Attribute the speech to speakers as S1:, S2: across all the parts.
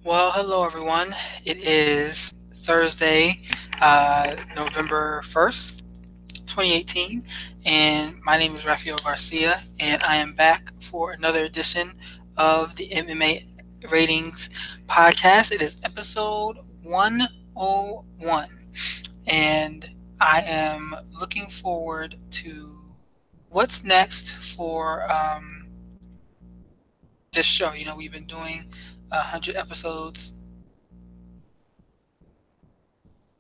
S1: Well, hello everyone. It is Thursday, November 1st, 2018, and my name is Raphael Garcia, and I am back for another edition of the MMA Ratings podcast. It is episode 101, and I am looking forward to what's next for this show. We've been doing 100 episodes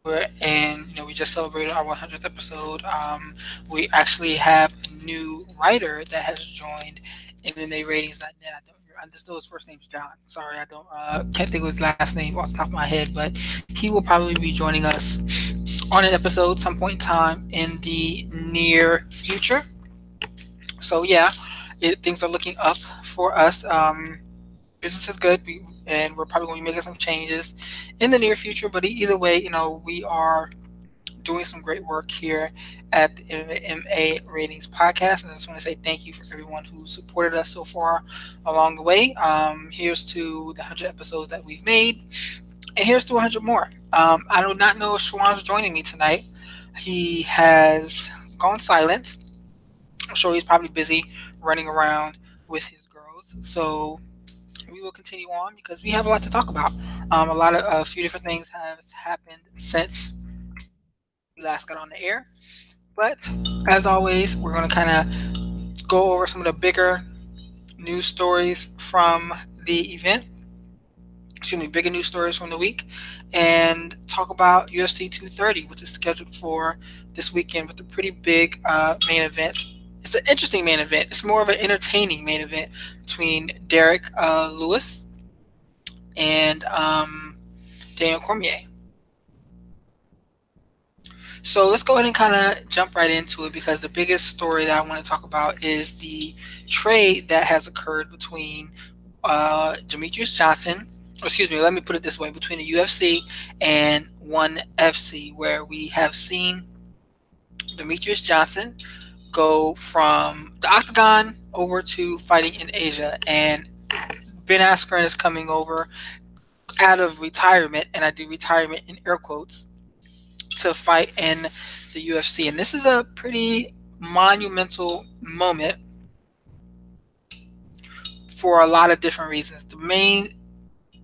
S1: and we just celebrated our 100th episode. We actually have a new writer that has joined MMA Ratings.net. I just know his first name's John. Sorry, I don't can't think of his last name off the top of my head, but he will probably be joining us on an episode some point in time in the near future. So yeah, things are looking up for us. Business is good, and we're probably going to be making some changes in the near future. But either way, we are doing some great work here at the MMA Ratings Podcast, and I just want to say thank you for everyone who supported us so far along the way. Here's to the 100 episodes that we've made, and here's to 100 more. I do not know if Schwan's joining me tonight. He has gone silent. I'm sure he's probably busy running around with his girls. So we will continue on because we have a lot to talk about. A few different things have happened since we last got on the air. But as always, we're going to kind of go over some of the bigger news stories from the event. Bigger news stories from the week, and talk about UFC 230, which is scheduled for this weekend with a pretty big main event. It's an interesting main event. It's more of an entertaining main event between Derek Lewis and Daniel Cormier. So let's go ahead and kind of jump right into it because the biggest story that I want to talk about is the trade that has occurred between Demetrious Johnson. Excuse me, let me put it this way, between the UFC and ONE FC, where we have seen Demetrious Johnson go from the Octagon over to fighting in Asia, and Ben Askren is coming over out of retirement, and I do retirement in air quotes, to fight in the UFC. And this is a pretty monumental moment for a lot of different reasons. The main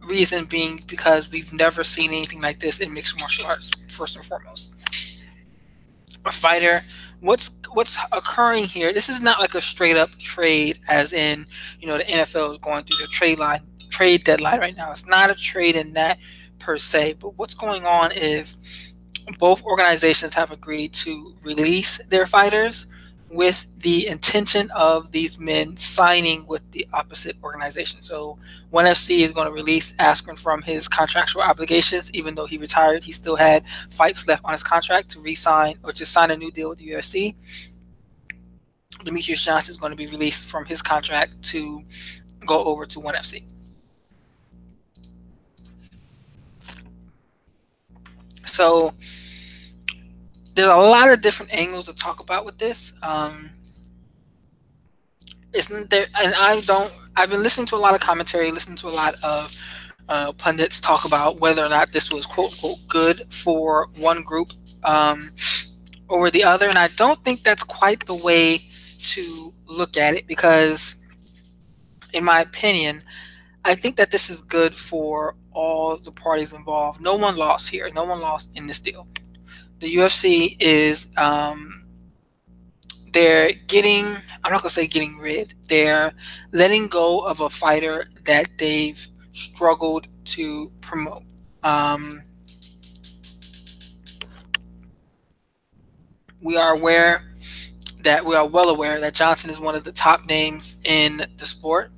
S1: reason being because we've never seen anything like this in mixed martial arts. First and foremost, a fighter. What's occurring here? This is not like a straight up trade, as in the NFL is going through the trade deadline right now. It's not a trade in that per se. But what's going on is both organizations have agreed to release their fighters with the intention of these men signing with the opposite organization. So ONE FC is going to release Askren from his contractual obligations. Even though he retired, he still had fights left on his contract to re-sign or to sign a new deal with the UFC. Demetrious Johnson is going to be released from his contract to go over to ONE FC. So there's a lot of different angles to talk about with this. Isn't there? And I've been listening to a lot of commentary, listening to a lot of pundits talk about whether or not this was quote unquote good for one group over the other, and I don't think that's quite the way to look at it, because, in my opinion, I think that this is good for all the parties involved. No one lost here. No one lost in this deal. The UFC is they're getting, I'm not going to say getting rid, they're letting go of a fighter that they've struggled to promote. We are well aware that Johnson is one of the top names in the sport.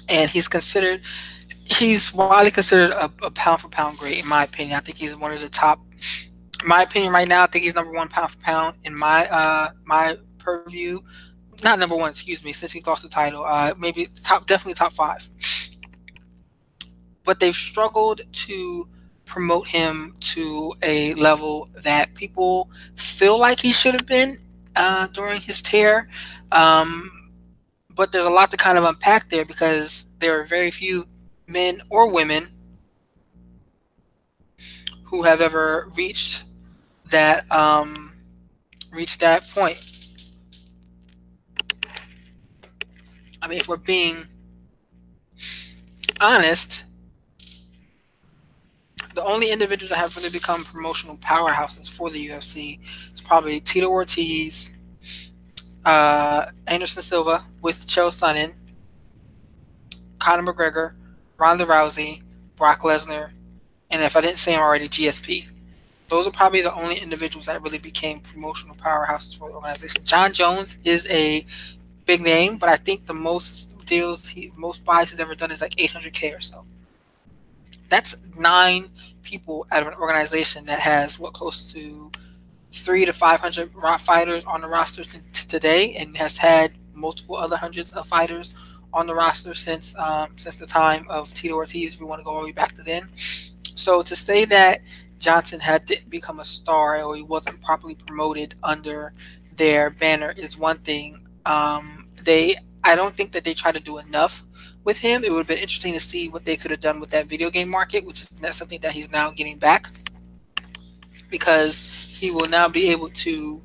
S1: And he's widely considered a pound for pound great, in my opinion. I think he's one of the top. In my opinion, right now, I think he's number one pound for pound in my purview not number one, excuse me, since he lost the title. Maybe definitely top five. But they've struggled to promote him to a level that people feel like he should have been during his tear. Um, but there's a lot to kind of unpack there because there are very few men or women who have ever that reached that point. I mean, if we're being honest, the only individuals that have really become promotional powerhouses for the UFC is probably Tito Ortiz, Anderson Silva with Chael Sonnen, Conor McGregor, Ronda Rousey, Brock Lesnar, and if I didn't say them already, GSP. Those are probably the only individuals that really became promotional powerhouses for the organization. John Jones is a big name, but I think the most most buys he's ever done is like 800K or so. That's 9 people out of an organization that has close to 300 to 500 fighters on the roster today, and has had multiple other hundreds of fighters on the roster since the time of Tito Ortiz, if we want to go all the way back to then. So to say that Johnson had to become a star or he wasn't properly promoted under their banner is one thing. I don't think that they tried to do enough with him. It would have been interesting to see what they could have done with that video game market, which is something that he's now getting back, because he will now be able to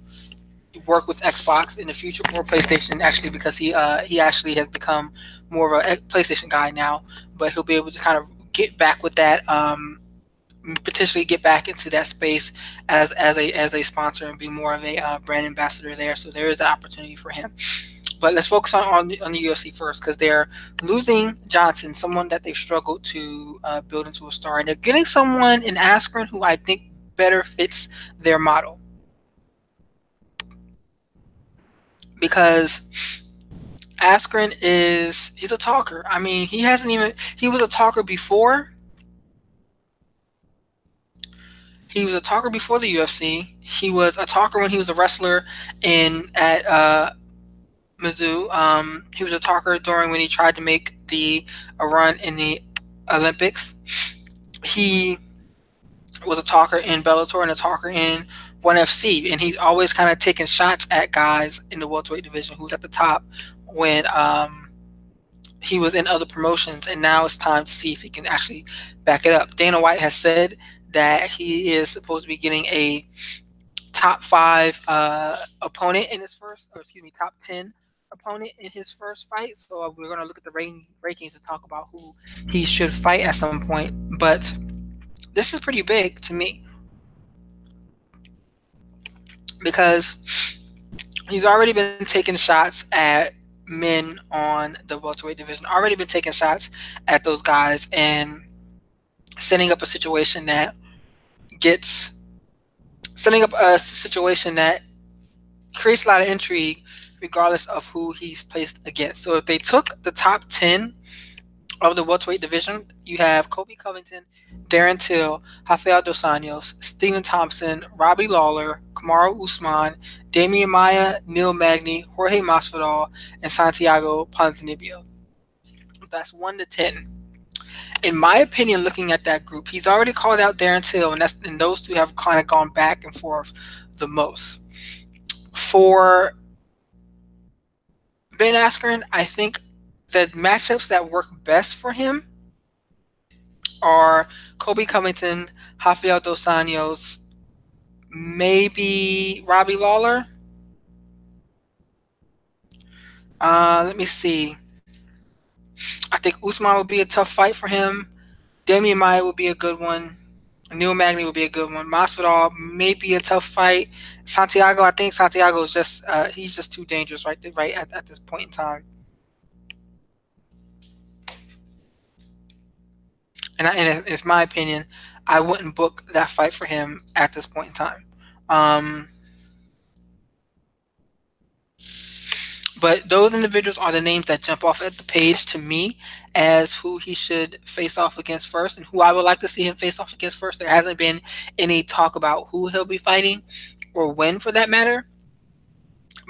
S1: work with Xbox in the future, or PlayStation, actually, because he actually has become more of a PlayStation guy now. But he'll be able to kind of get back with that, potentially get back into that space as a sponsor and be more of a brand ambassador there. So there is that opportunity for him. But let's focus on the UFC first, because they're losing Johnson, someone that they've struggled to build into a star, and they're getting someone in Askren who I think better fits their model. Because Askren he's a talker. I mean, he was a talker before. He was a talker before the UFC. He was a talker when he was a wrestler at Mizzou. He was a talker when he tried to make a run in the Olympics. He was a talker in Bellator and a talker in ONE FC, and he's always kind of taking shots at guys in the welterweight division who's at the top when he was in other promotions, and now it's time to see if he can actually back it up. Dana White has said that he is supposed to be getting a top 5 opponent in his top 10 opponent in his first fight. So we're going to look at the rankings to talk about who he should fight at some point. But this is pretty big to me, because he's already been taking shots at men on the welterweight division, already been taking shots at those guys, and setting up a situation that creates a lot of intrigue regardless of who he's placed against. So if they took the top 10 of the welterweight division, you have Colby Covington, Darren Till, Rafael dos Anjos, Stephen Thompson, Robbie Lawler, Kamaru Usman, Damian Maia, Neil Magny, Jorge Masvidal, and Santiago Ponzinibbio. That's 1 to 10. In my opinion, looking at that group, he's already called out Darren Till, and those two have kind of gone back and forth the most. For Ben Askren, I think the matchups that work best for him are Colby Covington, Rafael dos Anjos, maybe Robbie Lawler. Let me see. I think Usman would be a tough fight for him. Damian Maia would be a good one. Neil Magny would be a good one. Masvidal may be a tough fight. Santiago, I think Santiago is he's just too dangerous right at this point in time. And if my opinion, I wouldn't book that fight for him at this point in time. But those individuals are the names that jump off at the page to me as who he should face off against first, and who I would like to see him face off against first. There hasn't been any talk about who he'll be fighting or when, for that matter.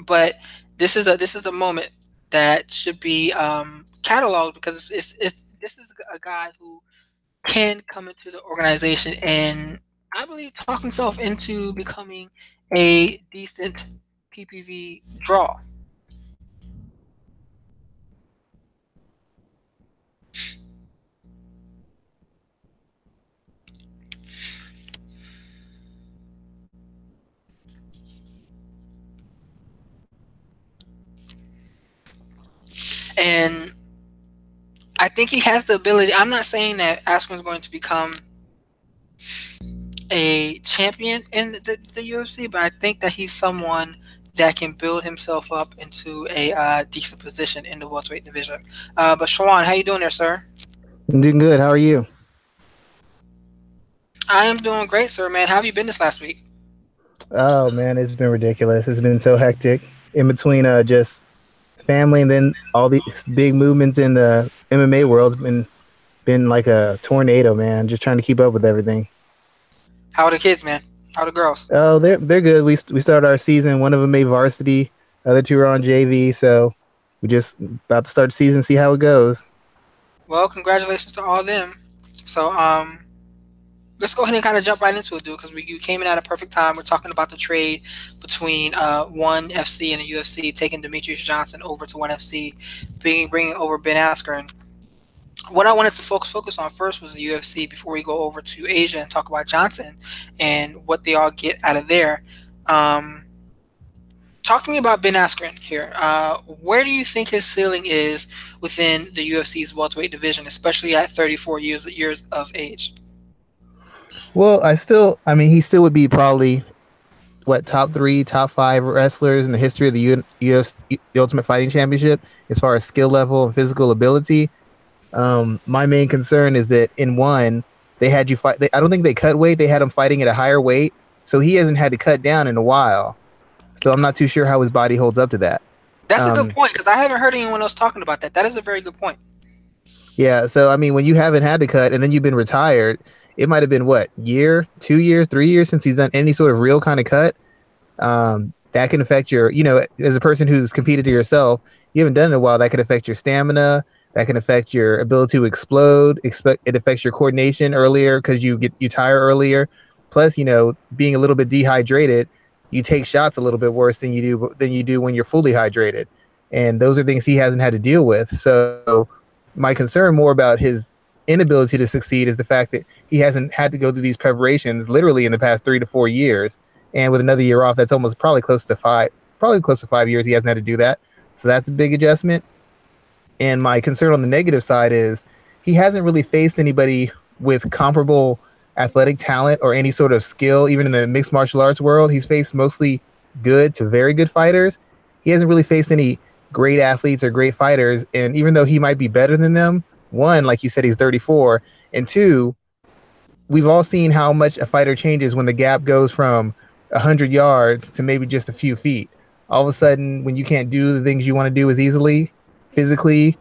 S1: But this is a moment that should be cataloged because it's this is a guy who can come into the organization and I believe talk himself into becoming a decent PPV draw. And I think he has the ability. I'm not saying that Askren's going to become a champion in the UFC, but I think that he's someone that can build himself up into a decent position in the welterweight division. But Schwan, how you doing there, sir?
S2: I'm doing good. How are you?
S1: I am doing great, sir, man. How have you been this last week?
S2: Oh man, it's been ridiculous. It's been so hectic in between just family and then all these big movements in the MMA world. It's been like a tornado, man. Just trying to keep up with everything.
S1: How are the kids, man? How are the girls?
S2: Oh, they're good. We started our season. One of them made varsity. The other two are on JV. So we just about to start the season. See how it goes.
S1: Well, congratulations to all of them. So, let's go ahead and kind of jump right into it, dude, because you came in at a perfect time. We're talking about the trade between ONE FC and the UFC, taking Demetrious Johnson over to ONE FC, bringing over Ben Askren. What I wanted to focus on first was the UFC before we go over to Asia and talk about Johnson and what they all get out of there. Um, Talk to me about Ben Askren here. Where do you think his ceiling is within the UFC's welterweight division, especially at 34 years of age?
S2: Well, I mean, he still would be probably what top three, top five wrestlers in the history of the UFC, the Ultimate Fighting Championship, as far as skill level and physical ability. My main concern is that in one, they had you fight. I don't think they cut weight. They had him fighting at a higher weight, so he hasn't had to cut down in a while. So I'm not too sure how his body holds up to that.
S1: That's a good
S2: Um,
S1: point because I haven't heard anyone else talking about that. That is a very good point.
S2: yeah. So I mean, when you haven't had to cut and then you've been retired, it might have been what year, 2 years, 3 years since he's done any sort of real kind of cut. That can affect your, as a person who's competed to yourself, you haven't done it in a while. That can affect your stamina. That can affect your ability to explode. It affects your coordination earlier because you tire earlier. Plus, being a little bit dehydrated, you take shots a little bit worse than you do when you're fully hydrated. And those are things he hasn't had to deal with. So my concern more about his inability to succeed is the fact that he hasn't had to go through these preparations literally in the past 3 to 4 years, and with another year off, that's almost probably close to 5 years. He hasn't had to do that, so that's a big adjustment. And my concern on the negative side is he hasn't really faced anybody with comparable athletic talent or any sort of skill, even in the mixed martial arts world. He's faced mostly good to very good fighters. He hasn't really faced any great athletes or great fighters. And even though he might be better than them, one, like you said, he's 34, and two, we've all seen how much a fighter changes when the gap goes from 100 yards to maybe just a few feet. All of a sudden, when you can't do the things you want to do as easily physically,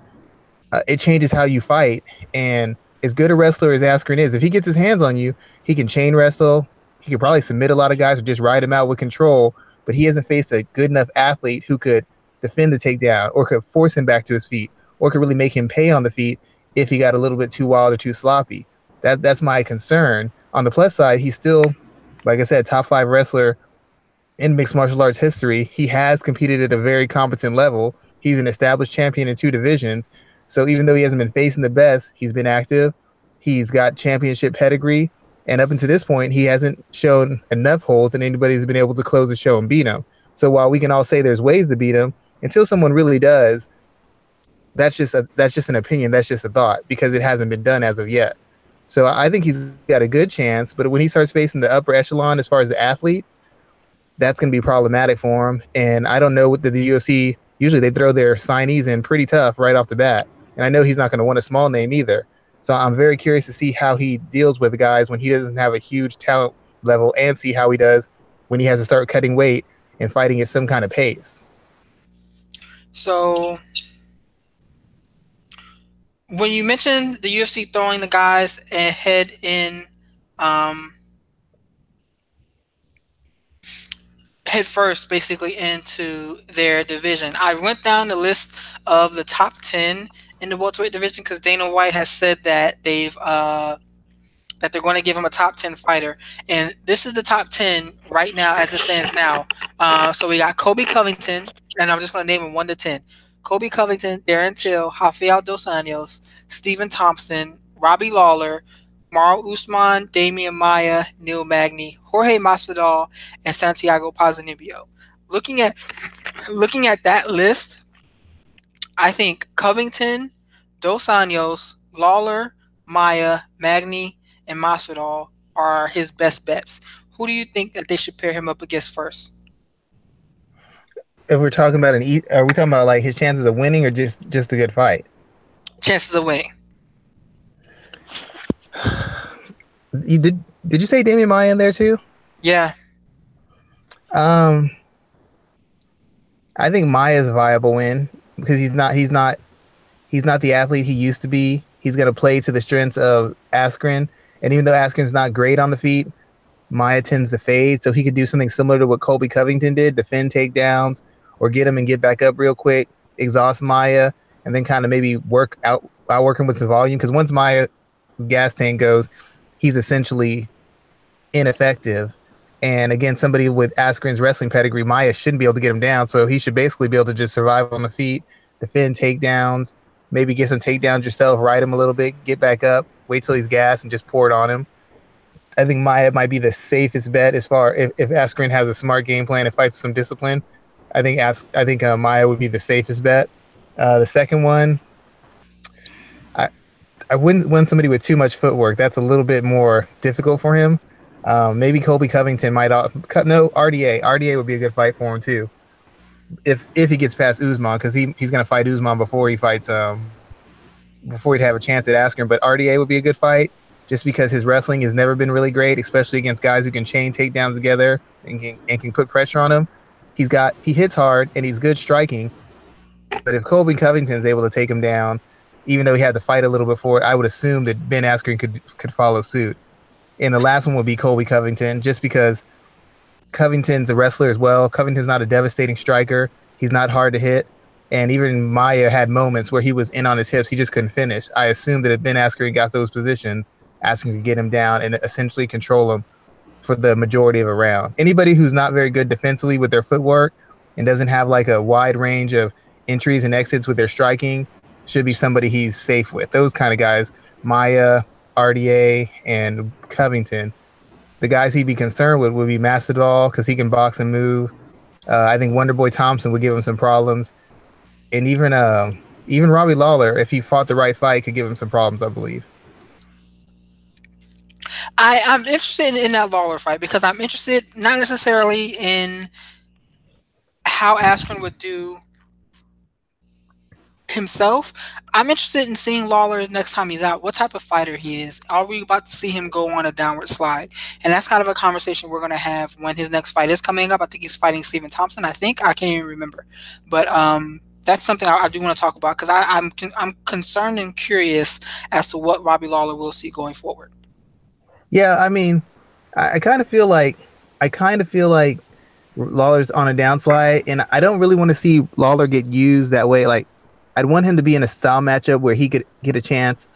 S2: it changes how you fight. And as good a wrestler as Askren is, if he gets his hands on you, he can chain wrestle. He could probably submit a lot of guys or just ride him out with control. But he hasn't faced a good enough athlete who could defend the takedown or could force him back to his feet or could really make him pay on the feet if he got a little bit too wild or too sloppy. That's my concern. On the plus side, he's still, like I said, top five wrestler in mixed martial arts history. He has competed at a very competent level. He's an established champion in two divisions. So even though he hasn't been facing the best, he's been active. He's got championship pedigree. And up until this point, he hasn't shown enough holes that anybody's been able to close the show and beat him. So while we can all say there's ways to beat him, until someone really does, that's just an opinion. That's just a thought because it hasn't been done as of yet. So I think he's got a good chance. But when he starts facing the upper echelon as far as the athletes, that's going to be problematic for him. And I don't know what the UFC usually they throw their signees in pretty tough right off the bat. And I know he's not going to want a small name either. So I'm very curious to see how he deals with guys when he doesn't have a huge talent level and see how he does when he has to start cutting weight and fighting at some kind of pace.
S1: So when you mentioned the UFC throwing the guys ahead in um, head first basically into their division. I went down the list of the top 10 in the welterweight division because Dana White has said that they're going to give him a top 10 fighter. And this is the top 10 right now as it stands now. So we got Kobe Covington, and I'm just going to name him 1 to 10. Kobe Covington, Darren Till, Rafael dos Anjos, Stephen Thompson, Robbie Lawler, Mauro Usman, Damian Maia, Neil Magny, Jorge Masvidal, and Santiago Ponzinibbio. Looking at looking at that list, I think Covington, Dos Anjos, Lawler, Maya, Magny, and Masvidal are his best bets. Who do you think that they should pair him up against first?
S2: If we're talking about are we talking about like his chances of winning or just a good fight?
S1: Chances of winning.
S2: You did you say Damian Maya in there too?
S1: Yeah.
S2: Um, I think Maya's a viable win because he's not the athlete he used to be. He's going to play to the strengths of Askren, and even though Askren's not great on the feet, Maya tends to fade, so he could do something similar to what Colby Covington did, defend takedowns or get him and get back up real quick, exhaust Maya, and then kind of maybe outwork him with some volume. Because once Maya's gas tank goes, he's essentially ineffective. And again, somebody with Askren's wrestling pedigree, Maya shouldn't be able to get him down, so he should basically be able to just survive on the feet, defend takedowns, maybe get some takedowns yourself, ride him a little bit, get back up, wait till he's gassed, and just pour it on him. I think Maya might be the safest bet as far if Askren has a smart game plan and fights with some discipline. I think Maya would be the safest bet. The second one, I wouldn't want somebody with too much footwork. That's a little bit more difficult for him. Maybe Colby Covington might no RDA. RDA would be a good fight for him too. If he gets past Usman, because he's gonna fight Usman before he fights before he'd have a chance at Askren. But RDA would be a good fight just because his wrestling has never been really great, especially against guys who can chain takedowns together and can put pressure on him. He hits hard and he's good striking. But if Colby Covington's able to take him down, even though he had to fight a little before, I would assume that Ben Askren could follow suit. And the last one would be Colby Covington, just because Covington's a wrestler as well. Covington's not a devastating striker. He's not hard to hit. And even Maya had moments where he was in on his hips. He just couldn't finish. I assume that if Ben Askren got those positions, Askren could get him down and essentially control him for the majority of a round. Anybody who's not very good defensively with their footwork and doesn't have like a wide range of entries and exits with their striking should be somebody he's safe with. Those kind of guys, Maya, RDA, and Covington. The guys he'd be concerned with would be Masvidal because he can box and move. I think Wonderboy Thompson would give him some problems, and even Robbie Lawler, if he fought the right fight, could give him some problems, I believe.
S1: I'm interested in that Lawler fight because I'm interested not necessarily in how Askren would do himself. I'm interested in seeing Lawler next time he's out, what type of fighter he is. Are we about to see him go on a downward slide? And that's kind of a conversation we're going to have when his next fight is coming up. I think he's fighting Stephen Thompson. I can't even remember, but that's something I do want to talk about because I'm concerned and curious as to what Robbie Lawler will see going forward.
S2: Yeah, I mean, I kind of feel like Lawler's on a downslide, and I don't really want to see Lawler get used that way. Like, I'd want him to be in a style matchup where he could get a chance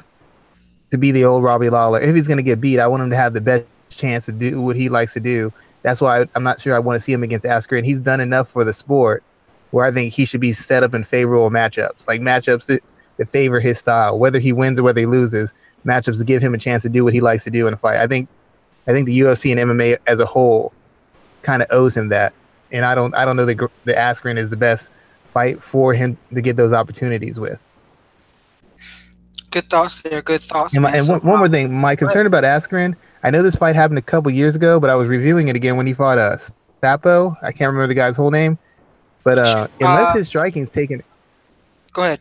S2: to be the old Robbie Lawler. If he's going to get beat, I want him to have the best chance to do what he likes to do. That's why I'm not sure I want to see him against Askren. He's done enough for the sport where I think he should be set up in favorable matchups, like matchups that favor his style, whether he wins or whether he loses, matchups to give him a chance to do what he likes to do in a fight. I think the UFC and MMA as a whole kind of owes him that, and I don't know that Askren is the best fight for him to get those opportunities with.
S1: Good thoughts there. Good thoughts.
S2: And one more thing, my concern about Askren, I know this fight happened a couple years ago, but I was reviewing it again when he fought Sapo. I can't remember the guy's whole name, but unless his striking's taken,
S1: go ahead.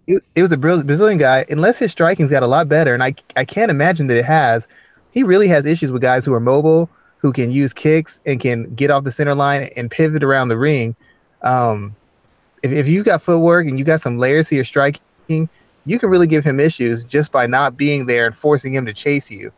S2: It was a Brazilian guy. Unless his striking's got a lot better, and I can't imagine that it has. He really has issues with guys who are mobile, who can use kicks and can get off the center line and pivot around the ring. If you've got footwork and you got some layers to your striking, you can really give him issues just by not being there and forcing him to chase you.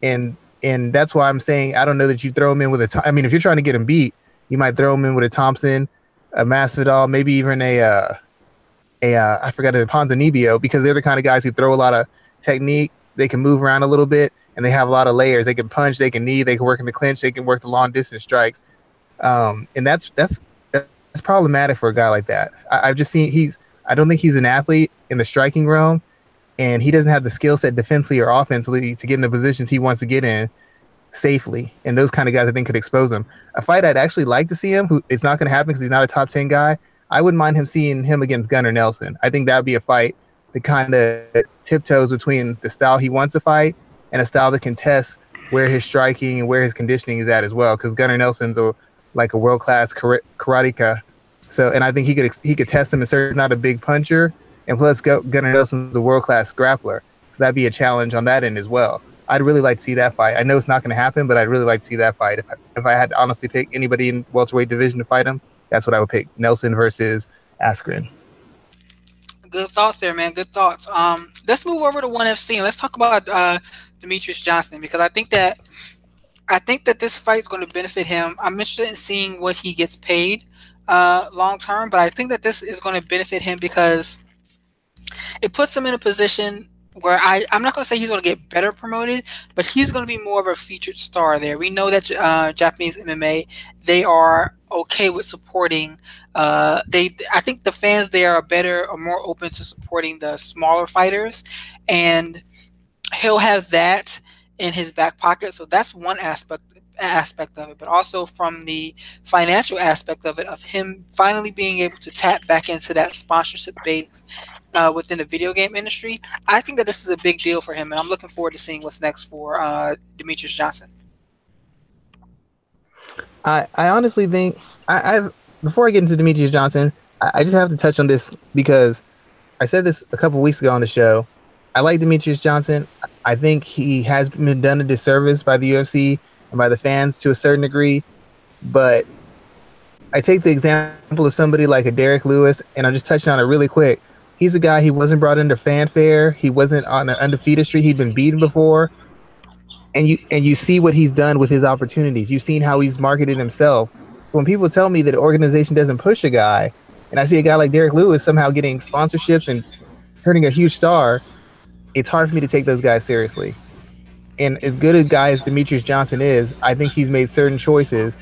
S2: And that's why I'm saying I don't know that you throw him in with I mean, if you're trying to get him beat, You might throw him in with a Thompson, a Masvidal, maybe even I forgot a Ponzinibbio, because they're the kind of guys who throw a lot of technique. They can move around a little bit, and they have a lot of layers. They can punch, they can knee, they can work in the clinch, they can work the long distance strikes. And that's problematic for a guy like that. I've just seen I don't think he's an athlete in the striking realm, and he doesn't have the skill set defensively or offensively to get in the positions he wants to get in safely. And those kind of guys I think could expose him. A fight I'd actually like to see him, who it's not going to happen because he's not a top 10 guy. I wouldn't mind him seeing him against Gunnar Nelson. I think that would be a fight that kind of tiptoes between the style he wants to fight and a style that can test where his striking and where his conditioning is at as well. Because Gunnar Nelson's like a world class karateka. So, and I think he could test him and say he's not a big puncher. And plus, Gunnar Nelson's a world class grappler. So that'd be a challenge on that end as well. I'd really like to see that fight. I know it's not going to happen, but I'd really like to see that fight. If I had to honestly pick anybody in welterweight division to fight him, that's what I would pick. Nelson versus Askren.
S1: Good thoughts there, man. Good thoughts. Let's move over to ONE FC and let's talk about Demetrious Johnson, because I think that this fight is going to benefit him. I'm interested in seeing what he gets paid long term, but I think that this is going to benefit him because it puts him in a position where I'm not going to say he's going to get better promoted, but he's going to be more of a featured star there. We know that Japanese MMA, they are okay with supporting. I think the fans there are better or more open to supporting the smaller fighters, and he'll have that in his back pocket. So that's one aspect of it, but also from the financial aspect of it, of him finally being able to tap back into that sponsorship base within the video game industry. I think that this is a big deal for him, and I'm looking forward to seeing what's next for Demetrious Johnson.
S2: I honestly think I've before I get into Demetrious Johnson, I just have to touch on this because I said this a couple weeks ago on the show. I like Demetrious Johnson. I think he has been done a disservice by the UFC and by the fans to a certain degree. But I take the example of somebody like a Derek Lewis, and I'm just touching on it really quick. He's a guy, he wasn't brought into fanfare. He wasn't on an undefeated streak. He'd been beaten before. And you see what he's done with his opportunities. You've seen how he's marketed himself. When people tell me that an organization doesn't push a guy, and I see a guy like Derek Lewis somehow getting sponsorships and turning a huge star, it's hard for me to take those guys seriously. And as good a guy as Demetrious Johnson is, I think he's made certain choices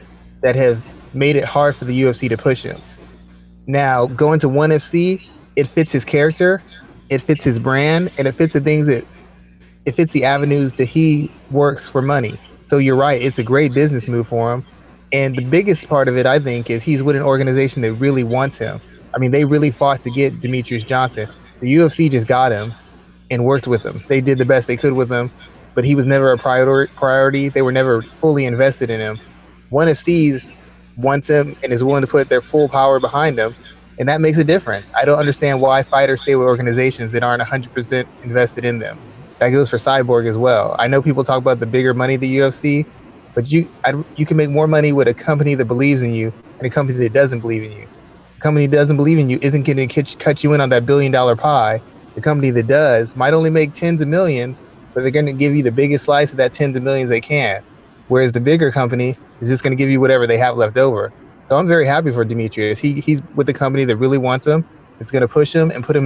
S2: that have made it hard for the UFC to push him. Now, going to ONE FC, it fits his character, it fits his brand, and it fits the avenues that he works for money. So you're right, it's a great business move for him. And the biggest part of it, I think, is he's with an organization that really wants him. I mean, they really fought to get Demetrious Johnson. The UFC just got him and worked with him. They did the best they could with him, but he was never a priority. They were never fully invested in him. ONE FC wants him and is willing to put their full power behind him, and that makes a difference. I don't understand why fighters stay with organizations that aren't 100% invested in them. That goes for Cyborg as well. I know people talk about the bigger money the UFC, but you can make more money with a company that believes in you and a company that doesn't believe in you. A company that doesn't believe in you isn't going to cut you in on that $1 billion pie. The company that does might only make tens of millions, but they're going to give you the biggest slice of that tens of millions they can. Whereas the bigger company is just going to give you whatever they have left over. So I'm very happy for Demetrious. He's with a company that really wants him. It's going to push him and put him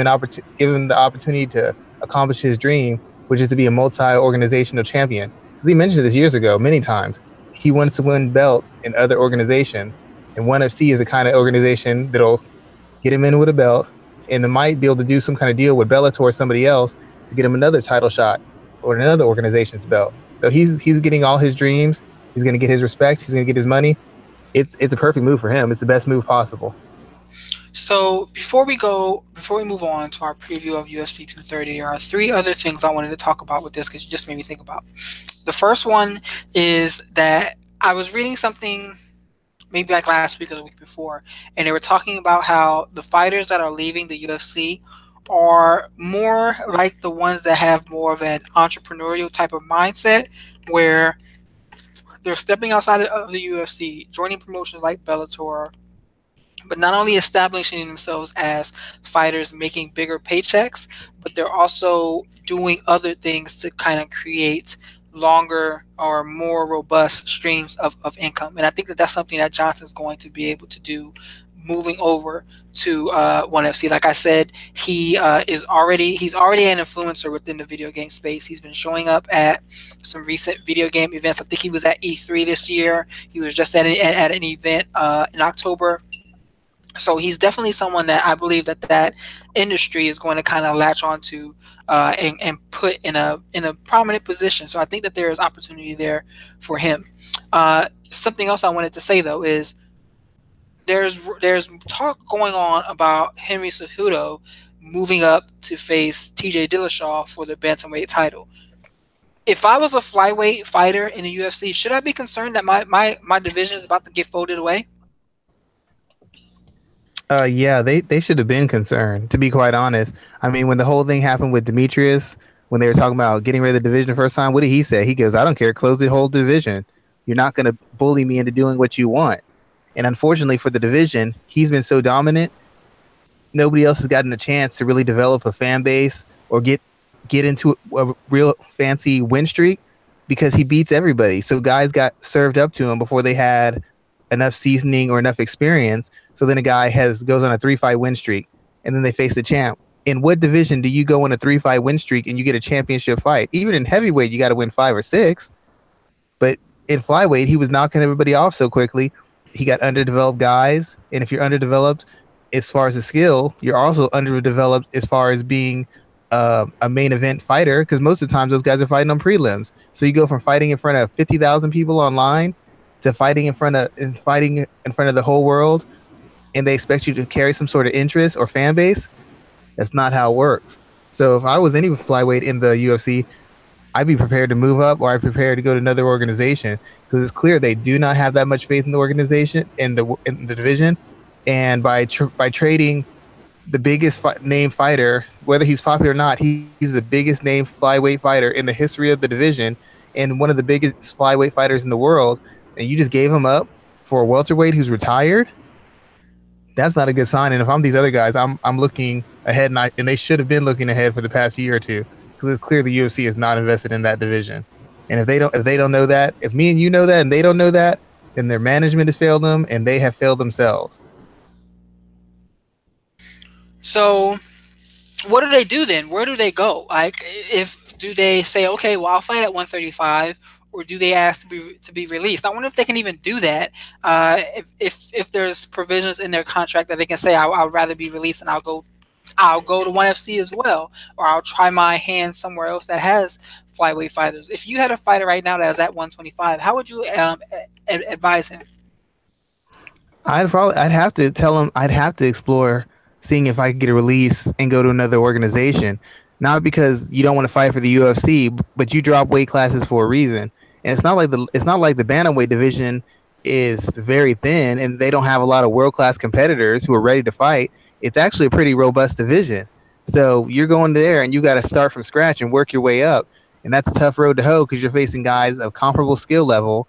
S2: give him the opportunity to accomplish his dream, which is to be a multi-organizational champion. He mentioned this years ago, many times. He wants to win belts in other organizations, and ONE FC is the kind of organization that'll get him in with a belt, and they might be able to do some kind of deal with Bellator or somebody else to get him another title shot or another organization's belt. So he's getting all his dreams. He's going to get his respect. He's going to get his money. It's a perfect move for him. It's the best move possible.
S1: So before we move on to our preview of UFC 230, there are three other things I wanted to talk about with this because you just made me think about. The first one is that I was reading something maybe like last week or the week before, and they were talking about how the fighters that are leaving the UFC are more like the ones that have more of an entrepreneurial type of mindset, where they're stepping outside of the UFC, joining promotions like Bellator, but not only establishing themselves as fighters making bigger paychecks, but they're also doing other things to kind of create longer or more robust streams of income. And I think that that's something that Johnson's going to be able to do moving over to ONE FC. Like I said, he's already an influencer within the video game space. He's been showing up at some recent video game events. I think he was at E3 this year. He was just at an event in October. So he's definitely someone that I believe that that industry is going to kind of latch onto and put in a prominent position. So I think that there is opportunity there for him. Something else I wanted to say though is there's talk going on about Henry Cejudo moving up to face TJ Dillashaw for the bantamweight title. If I was a flyweight fighter in the UFC, should I be concerned that my division is about to get folded away?
S2: Yeah, they should have been concerned, to be quite honest. I mean, when the whole thing happened with Demetrious, when they were talking about getting rid of the division the first time, what did he say? He goes, I don't care, close the whole division. You're not going to bully me into doing what you want. And unfortunately for the division, he's been so dominant, nobody else has gotten a chance to really develop a fan base or get into a real fancy win streak because he beats everybody. So guys got served up to him before they had enough seasoning or enough experience. So then a guy goes on a 3-fight win streak, and then they face the champ. In what division do you go on a 3-fight win streak and you get a championship fight? Even in heavyweight, you got to win 5 or 6. But in flyweight, he was knocking everybody off so quickly. He got underdeveloped guys, and if you're underdeveloped as far as the skill, you're also underdeveloped as far as being a main event fighter, because most of the times those guys are fighting on prelims. So you go from fighting in front of 50,000 people online to fighting in front of the whole world, and they expect you to carry some sort of interest or fan base. That's not how it works. So if I was any flyweight in the UFC, I'd be prepared to move up, or I'd prepare to go to another organization, because it's clear they do not have that much faith in the organization, in the division. And by trading the biggest name fighter, whether he's popular or not, he's the biggest name flyweight fighter in the history of the division and one of the biggest flyweight fighters in the world, and you just gave him up for a welterweight who's retired. That's not a good sign. And if I'm these other guys, I'm looking ahead, and they should have been looking ahead for the past year or two, because it's clear the UFC is not invested in that division. And if they don't know that, if me and you know that and they don't know that, then their management has failed them and they have failed themselves.
S1: So what do they do then? Where do they go? Like, if do they say, okay, well, I'll fight at 135, or do they ask to be released? I wonder if they can even do that. If there's provisions in their contract that they can say, I'd rather be released and I'll go to ONE FC as well, or I'll try my hand somewhere else that has flyweight fighters. If you had a fighter right now that is at 125, how would you advise him?
S2: I'd have to tell him I'd have to explore seeing if I could get a release and go to another organization. Not because you don't want to fight for the UFC, but you drop weight classes for a reason. And it's not like the bantamweight division is very thin and they don't have a lot of world-class competitors who are ready to fight. It's actually a pretty robust division. So you're going there and you got to start from scratch and work your way up. And that's a tough road to hoe, because you're facing guys of comparable skill level,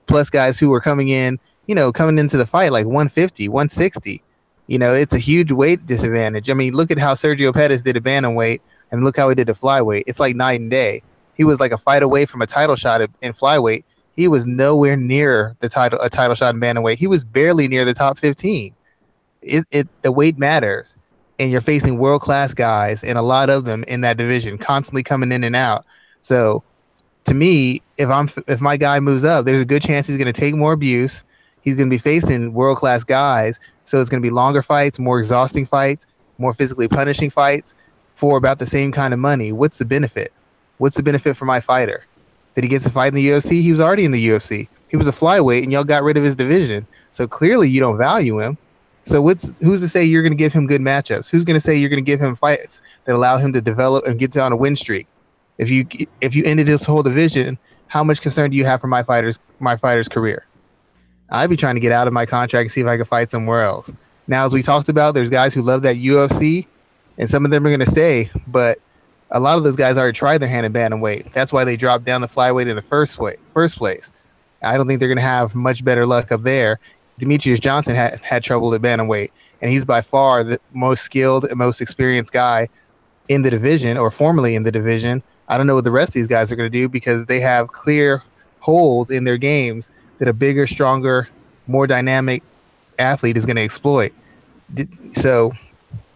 S2: plus guys who are coming into the fight like 150, 160. It's a huge weight disadvantage. I mean, look at how Sergio Pettis did a bantamweight, and look how he did a flyweight. It's like night and day. He was like a fight away from a title shot in flyweight. He was nowhere near a title shot in bantamweight. He was barely near the top 15. The weight matters, and you're facing world-class guys, and a lot of them in that division, constantly coming in and out. So, to me, if my guy moves up, there's a good chance he's going to take more abuse. He's going to be facing world-class guys, so it's going to be longer fights, more exhausting fights, more physically punishing fights for about the same kind of money. What's the benefit? What's the benefit for my fighter? That he gets to fight in the UFC? He was already in the UFC. He was a flyweight, and y'all got rid of his division. So clearly you don't value him. So who's to say you're going to give him good matchups? Who's going to say you're going to give him fights that allow him to develop and get on a win streak? If you ended his whole division, how much concern do you have for my fighter's career? I'd be trying to get out of my contract and see if I could fight somewhere else. Now, as we talked about, there's guys who love that UFC, and some of them are going to stay, but a lot of those guys already tried their hand in bantamweight. That's why they dropped down the flyweight in the first place. I don't think they're going to have much better luck up there. Demetrious Johnson had trouble at bantamweight, and he's by far the most skilled and most experienced guy in the division, or formerly in the division. I don't know what the rest of these guys are going to do because they have clear holes in their games that a bigger, stronger, more dynamic athlete is going to exploit. So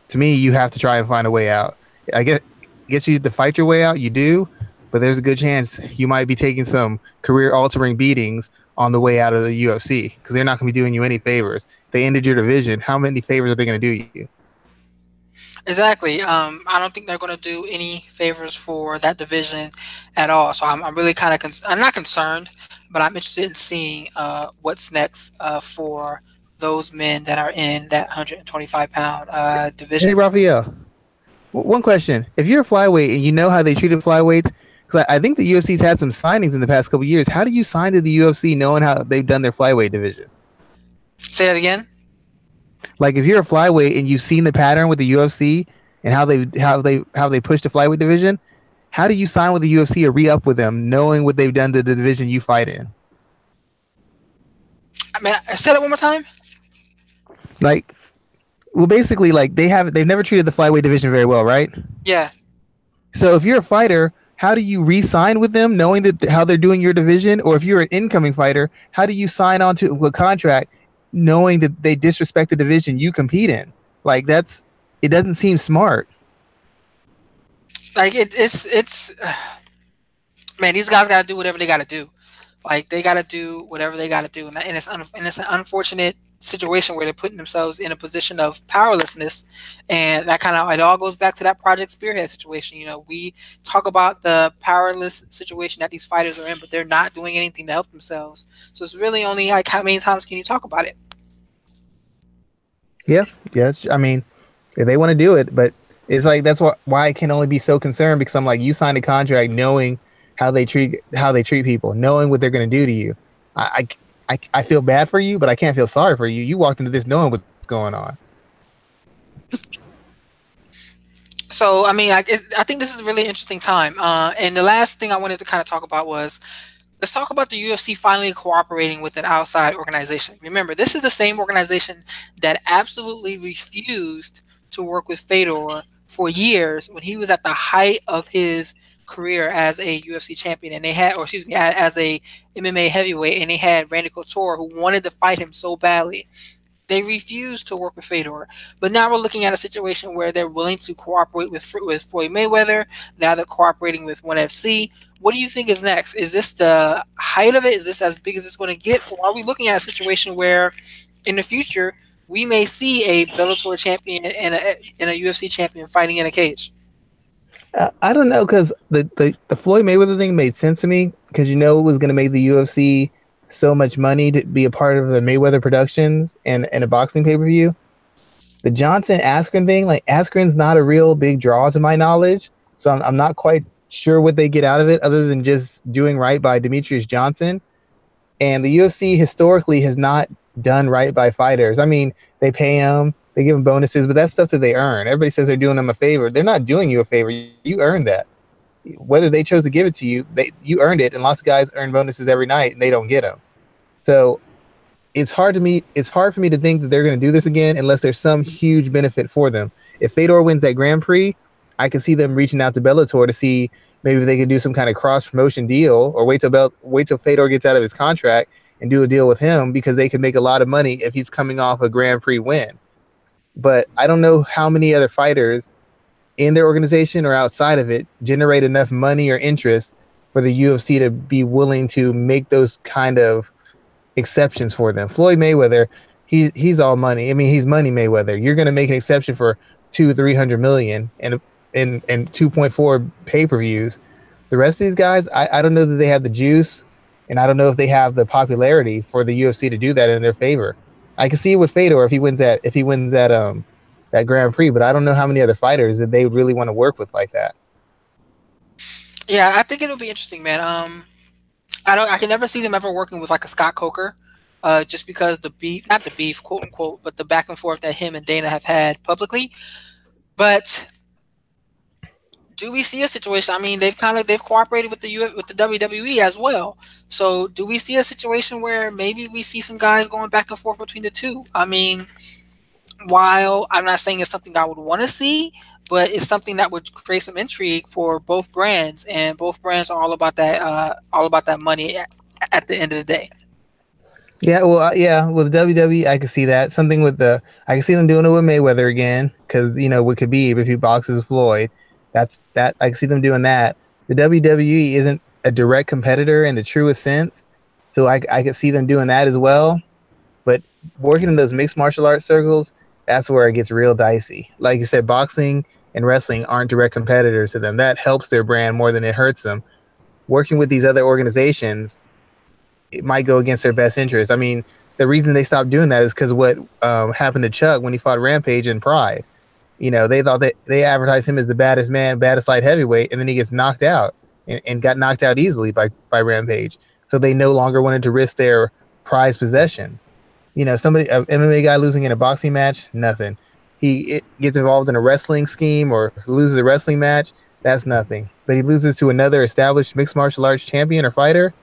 S2: to me, you have to try and find a way out. I guess you have to fight your way out. You do, but there's a good chance you might be taking some career-altering beatings on the way out of the UFC because they're not going to be doing you any favors. They ended your division. How many favors are they going to do you?
S1: Exactly. I don't think they're going to do any favors for that division at all. So I'm really kind of I'm not concerned, but I'm interested in seeing what's next for those men that are in that 125-pound
S2: Hey,
S1: division.
S2: Raphael, one question: if you're a flyweight and you know how they treated flyweights, because I think the UFC's had some signings in the past couple of years. How do you sign to the UFC knowing how they've done their flyweight division?
S1: Say that again.
S2: Like if you're a flyweight and you've seen the pattern with the UFC and how they push the flyweight division, how do you sign with the UFC or re up with them, knowing what they've done to the division you fight in?
S1: I mean, I said it one more time.
S2: Like, well, basically, like they've never treated the flyweight division very well, right?
S1: Yeah.
S2: So if you're a fighter, how do you re-sign with them, knowing that how they're doing your division? Or if you're an incoming fighter, how do you sign on to a contract, knowing that they disrespect the division you compete in? Like it doesn't seem smart.
S1: Like it's man, these guys got to do whatever they got to do. Like they got to do whatever they got to do, and it's an unfortunate situation where they're putting themselves in a position of powerlessness, and that kind of it all goes back to that Project Spearhead situation. You know, we talk about the powerless situation that these fighters are in, but they're not doing anything to help themselves. So it's really only like how many times can you talk about it?
S2: Yeah, yes. I mean, if they want to do it, but it's like that's why I can only be so concerned because I'm like, you signed a contract knowing how they treat people, knowing what they're going to do to you. I feel bad for you, but I can't feel sorry for you. You walked into this knowing what's going on.
S1: So I mean, I think this is a really interesting time. And the last thing I wanted to kind of talk about was let's talk about the UFC finally cooperating with an outside organization. Remember, this is the same organization that absolutely refused to work with Fedor for years when he was at the height of his career as a UFC champion, and they had, or excuse me, as a MMA heavyweight, and they had Randy Couture who wanted to fight him so badly. They refused to work with Fedor, but now we're looking at a situation where they're willing to cooperate with Floyd Mayweather. Now they're cooperating with ONE FC. What do you think is next? Is this the height of it? Is this as big as it's going to get, or are we looking at a situation where, in the future, we may see a Bellator champion and a UFC champion fighting in a cage?
S2: I don't know because the Floyd Mayweather thing made sense to me because you know it was going to make the UFC so much money to be a part of the Mayweather Productions and a boxing pay per view. The Johnson Askren thing, like Askren's not a real big draw to my knowledge, so I'm not quite sure what they get out of it other than just doing right by Demetrious Johnson. And the UFC historically has not done right by fighters. I mean, they pay them, they give them bonuses, but that's stuff that they earn. Everybody says they're doing them a favor. They're not doing you a favor. You earned that. Whether they chose to give it to you, you earned it. And lots of guys earn bonuses every night, and they don't get them. So it's hard to me. It's hard for me to think that they're going to do this again unless there's some huge benefit for them. If Fedor wins that Grand Prix, I could see them reaching out to Bellator to see maybe if they could do some kind of cross promotion deal, or wait till Fedor gets out of his contract and do a deal with him because they could make a lot of money if he's coming off a Grand Prix win. But I don't know how many other fighters in their organization or outside of it generate enough money or interest for the UFC to be willing to make those kind of exceptions for them. Floyd Mayweather, he's all money. I mean, he's money Mayweather. You're going to make an exception for 200-300 million and 2.4 pay-per-views. The rest of these guys, I don't know that they have the juice, and I don't know if they have the popularity for the UFC to do that in their favor. I can see it with Fedor if he wins that Grand Prix, but I don't know how many other fighters that they would really want to work with like that.
S1: Yeah, I think it'll be interesting, man. I can never see them ever working with like a Scott Coker, just because the beef, not the beef, quote unquote, but the back and forth that him and Dana have had publicly. But do we see a situation? I mean, they've cooperated with with the WWE as well. So do we see a situation where maybe we see some guys going back and forth between the two? I mean, while I'm not saying it's something I would want to see, but it's something that would create some intrigue for both brands, and both brands are all about that money at the end of the day.
S2: Yeah, with WWE, I could see that. Something with the, I can see them doing it with Mayweather again, because with Khabib if he boxes Floyd, that I can see them doing that. The WWE isn't a direct competitor in the truest sense, so I could see them doing that as well. But working in those mixed martial arts circles, that's where it gets real dicey. Like you said, boxing and wrestling aren't direct competitors to them. That helps their brand more than it hurts them. Working with these other organizations, it might go against their best interest. I mean, the reason they stopped doing that is because what happened to Chuck when he fought Rampage in Pride. They thought that they advertised him as the baddest man, baddest light heavyweight, and then he gets knocked out and got knocked out easily by Rampage. So they no longer wanted to risk their prized possession. Somebody, an MMA guy losing in a boxing match, nothing. He gets involved in a wrestling scheme or loses a wrestling match, that's nothing. But he loses to another established mixed martial arts champion or fighter,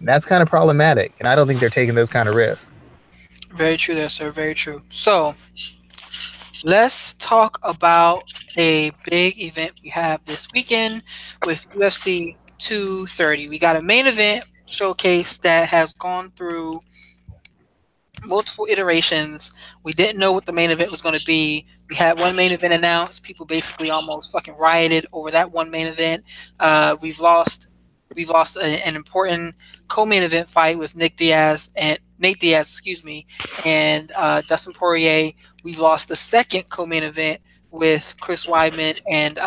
S2: that's kind of problematic. And I don't think they're taking those kind of risks.
S1: Very true there, sir. Very true. So let's talk about a big event we have this weekend with UFC 230. We got a main event showcase that has gone through multiple iterations. We didn't know what the main event was going to be. We had one main event announced. People basically almost fucking rioted over that one main event. We've lost an important co-main event fight with Nate Diaz, excuse me, and Dustin Poirier. We've lost the second co-main event with Chris Weidman and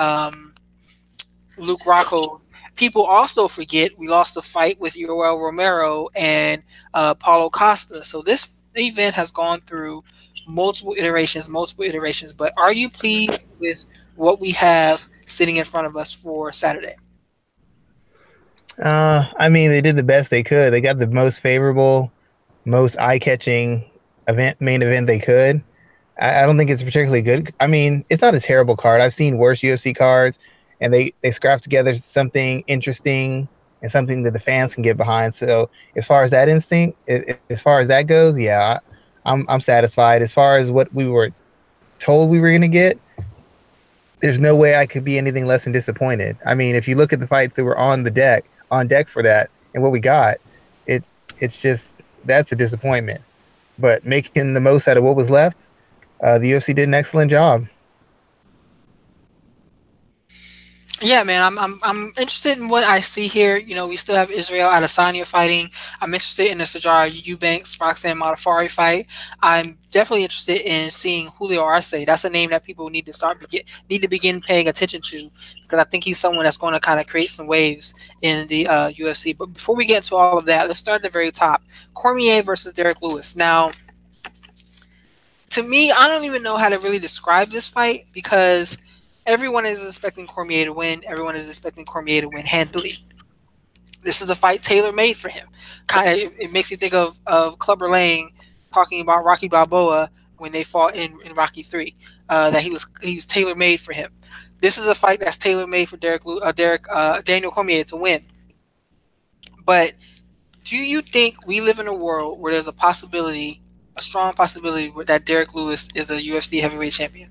S1: Luke Rockhold. People also forget we lost a fight with Yoel Romero and Paulo Costa. So this event has gone through multiple iterations. But are you pleased with what we have sitting in front of us for Saturday?
S2: I mean, they did the best they could. They got the most favorable, most eye-catching main event they could. I don't think it's particularly good. I mean, it's not a terrible card. I've seen worse UFC cards, and they scrap together something interesting and something that the fans can get behind. So as far as that instinct, as far as that goes, yeah, I'm satisfied. As far as what we were told we were going to get, there's no way I could be anything less than disappointed. I mean, if you look at the fights that were on deck for that, and what we got, it's just that's a disappointment. But making the most out of what was left, the UFC did an excellent job.
S1: Yeah, man, I'm interested in what I see here. We still have Israel Adesanya fighting. I'm interested in the Sajara Eubanks Roxanne Modafferi fight. I'm definitely interested in seeing Julio Arce. That's a name that people need to begin paying attention to, because I think he's someone that's going to kind of create some waves in the UFC. But before we get into all of that, let's start at the very top. Cormier versus Derek Lewis. Now, to me, I don't even know how to really describe this fight, because everyone is expecting Cormier to win. Everyone is expecting Cormier to win handily. This is a fight tailor made for him. It makes me think of Clubber Lang talking about Rocky Balboa when they fought in Rocky 3. That he was tailor made for him. This is a fight that's tailor made for Daniel Cormier to win. But do you think we live in a world where there's a strong possibility that Derek Lewis is a UFC heavyweight champion?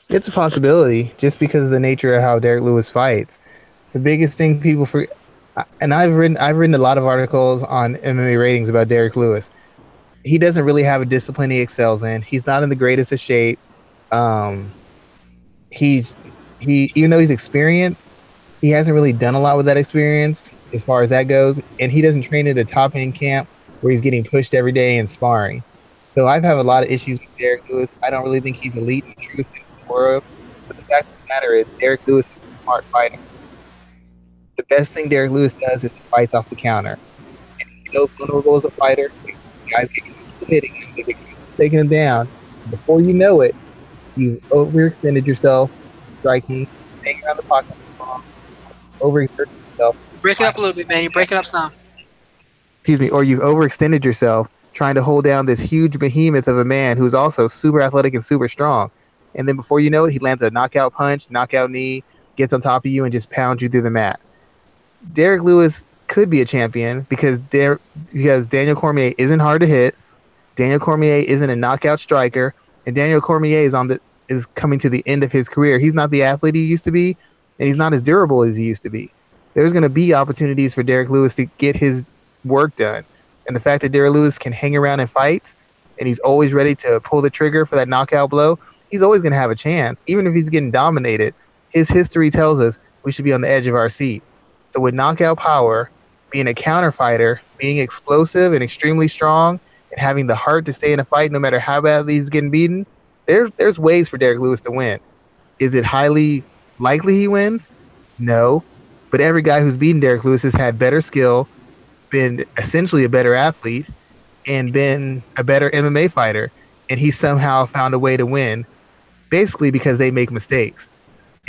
S2: It's a possibility just because of the nature of how Derek Lewis fights. The biggest thing people forget, and I've written a lot of articles on MMA ratings about Derek Lewis. He doesn't really have a discipline he excels in. He's not in the greatest of shape. Um, he's he even though he's experienced, he hasn't really done a lot with that experience as far as that goes, and he doesn't train at a top end camp where he's getting pushed every day and sparring. So I've had a lot of issues with Derek Lewis. I don't really think he's elite in the truth in the world. But the fact of the matter is, Derek Lewis is a smart fighter. The best thing Derek Lewis does is he fights off the counter. And he knows vulnerable as a fighter. Guys get hitting him, they get taking him down. And before you know it, you've overextended yourself, striking, hanging around the pocket, overexerted yourself.
S1: You're breaking up a little bit, man. You're breaking up some.
S2: Excuse me, or you've overextended yourself trying to hold down this huge behemoth of a man who's also super athletic and super strong. And then before you know it, he lands a knockout punch, knockout knee, gets on top of you, and just pounds you through the mat. Derek Lewis could be a champion because Daniel Cormier isn't hard to hit. Daniel Cormier isn't a knockout striker, and Daniel Cormier is coming to the end of his career. He's not the athlete he used to be, and he's not as durable as he used to be. There's going to be opportunities for Derek Lewis to get his work done, and the fact that Derek Lewis can hang around in fights and he's always ready to pull the trigger for that knockout blow, he's always going to have a chance, even if he's getting dominated. His history tells us we should be on the edge of our seat. So with knockout power, being a counter fighter, being explosive and extremely strong, and having the heart to stay in a fight no matter how badly he's getting beaten, there's ways for Derek Lewis to win. Is it highly likely he wins? No. But every guy who's beaten Derek Lewis has had better skill, been essentially a better athlete, and been a better MMA fighter. And he somehow found a way to win, basically because they make mistakes.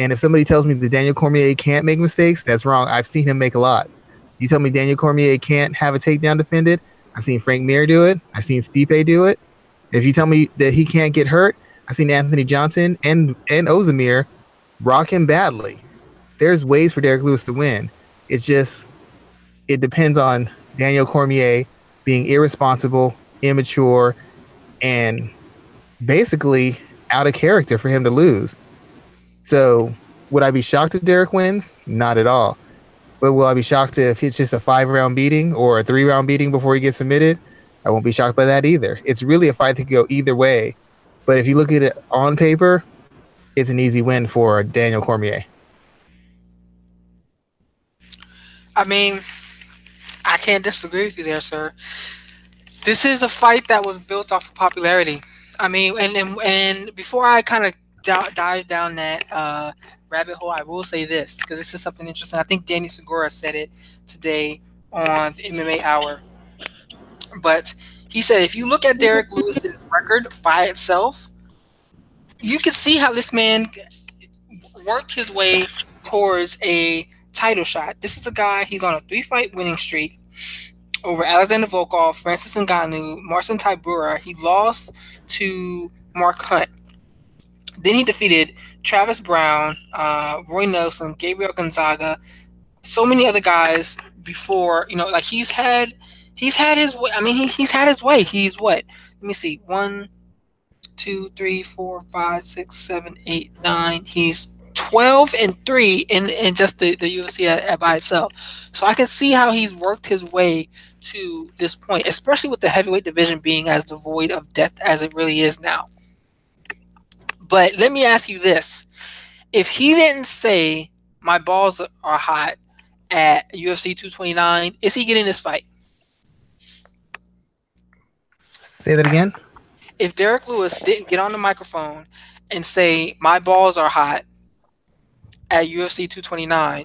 S2: And if somebody tells me that Daniel Cormier can't make mistakes, that's wrong. I've seen him make a lot. You tell me Daniel Cormier can't have a takedown defended, I've seen Frank Mir do it. I've seen Stipe do it. If you tell me that he can't get hurt, I've seen Anthony Johnson and Ozemir rock him badly. There's ways for Derek Lewis to win. It depends on Daniel Cormier being irresponsible, immature, and basically out of character for him to lose. So would I be shocked if Derek wins? Not at all. But will I be shocked if it's just a 5-round beating or a 3-round beating before he gets submitted? I won't be shocked by that either. It's really a fight that could go either way. But if you look at it on paper, it's an easy win for Daniel Cormier.
S1: I mean, I can't disagree with you there, sir. This is a fight that was built off of popularity. I mean, and before I kind of dive down that rabbit hole, I will say this because this is something interesting. I think Danny Segura said it today on the MMA Hour, but he said if you look at Derek Lewis's record by itself, you can see how this man worked his way towards a title shot. This is a guy, he's on a 3-fight winning streak over Alexander Volkov, Francis Ngannou, Marcin Tybura. He lost to Mark Hunt. Then he defeated Travis Brown, Roy Nelson, Gabriel Gonzaga, so many other guys before. Like he's had his way. I mean, he's had his way. He's what? Let me see. 1, 2, 3, 4, 5, 6, 7, 8, 9. He's 12-3 in just the UFC by itself. So I can see how he's worked his way to this point, especially with the heavyweight division being as devoid of depth as it really is now. But let me ask you this. If he didn't say my balls are hot at UFC 229, is he getting this fight?
S2: Say that again?
S1: If Derek Lewis didn't get on the microphone and say my balls are hot at UFC 229,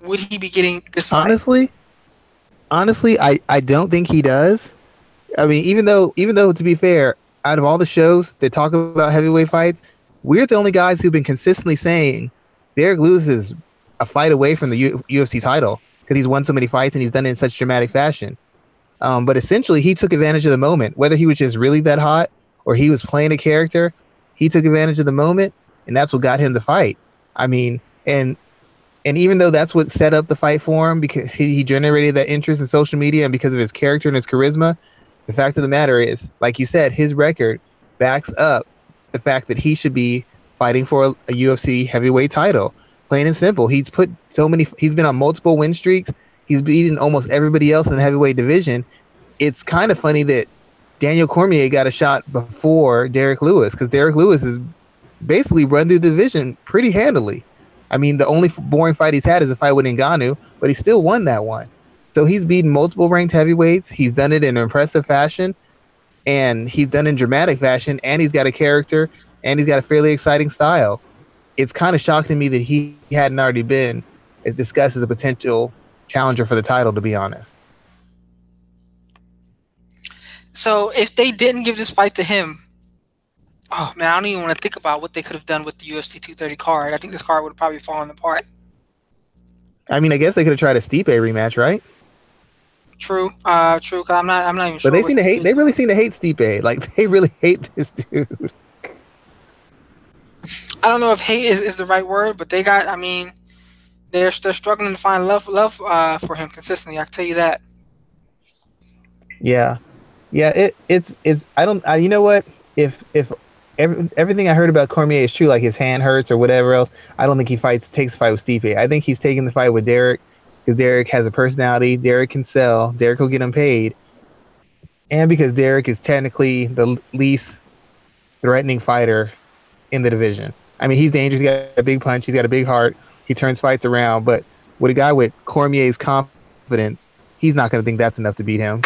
S1: would he be getting this fight?
S2: Honestly, I don't think he does. I mean, even though to be fair, out of all the shows that talk about heavyweight fights, we're the only guys who've been consistently saying Derek Lewis is a fight away from the UFC title because he's won so many fights and he's done it in such dramatic fashion. But essentially, he took advantage of the moment. Whether he was just really that hot or he was playing a character, he took advantage of the moment, and that's what got him the fight. I mean, and even though that's what set up the fight for him because he generated that interest in social media and because of his character and his charisma, the fact of the matter is, like you said, his record backs up the fact that he should be fighting for a UFC heavyweight title. Plain and simple. He's been on multiple win streaks. He's beaten almost everybody else in the heavyweight division. It's kind of funny that Daniel Cormier got a shot before Derek Lewis because Derek Lewis has basically run through the division pretty handily. I mean, the only boring fight he's had is a fight with Ngannou, but he still won that one. So he's beaten multiple ranked heavyweights. He's done it in impressive fashion, and he's done it in dramatic fashion, and he's got a character, and he's got a fairly exciting style. It's kind of shocking to me that he hadn't already been discussed as a potential challenger for the title, to be honest.
S1: So if they didn't give this fight to him, oh man, I don't even want to think about what they could have done with the UFC 230 card. I think this card would have probably fallen apart.
S2: I mean, I guess they could have tried a Stipe rematch, right?
S1: True. Cause I'm not even sure.
S2: But they really seem to hate Stipe. Like they really hate this dude.
S1: I don't know if hate is the right word, but they got. I mean, they're struggling to find love for him consistently. I can tell you that.
S2: Yeah, yeah. It's. I don't. You know what? If everything I heard about Cormier is true, like his hand hurts or whatever else, I don't think he fights takes the fight with Stipe. I think he's taking the fight with Derek because Derek has a personality. Derek can sell. Derek will get him paid, and because Derek is technically the least threatening fighter in the division. I mean, he's dangerous. He got a big punch. He's got a big heart. He turns fights around. But with a guy with Cormier's confidence, he's not going to think that's enough to beat him.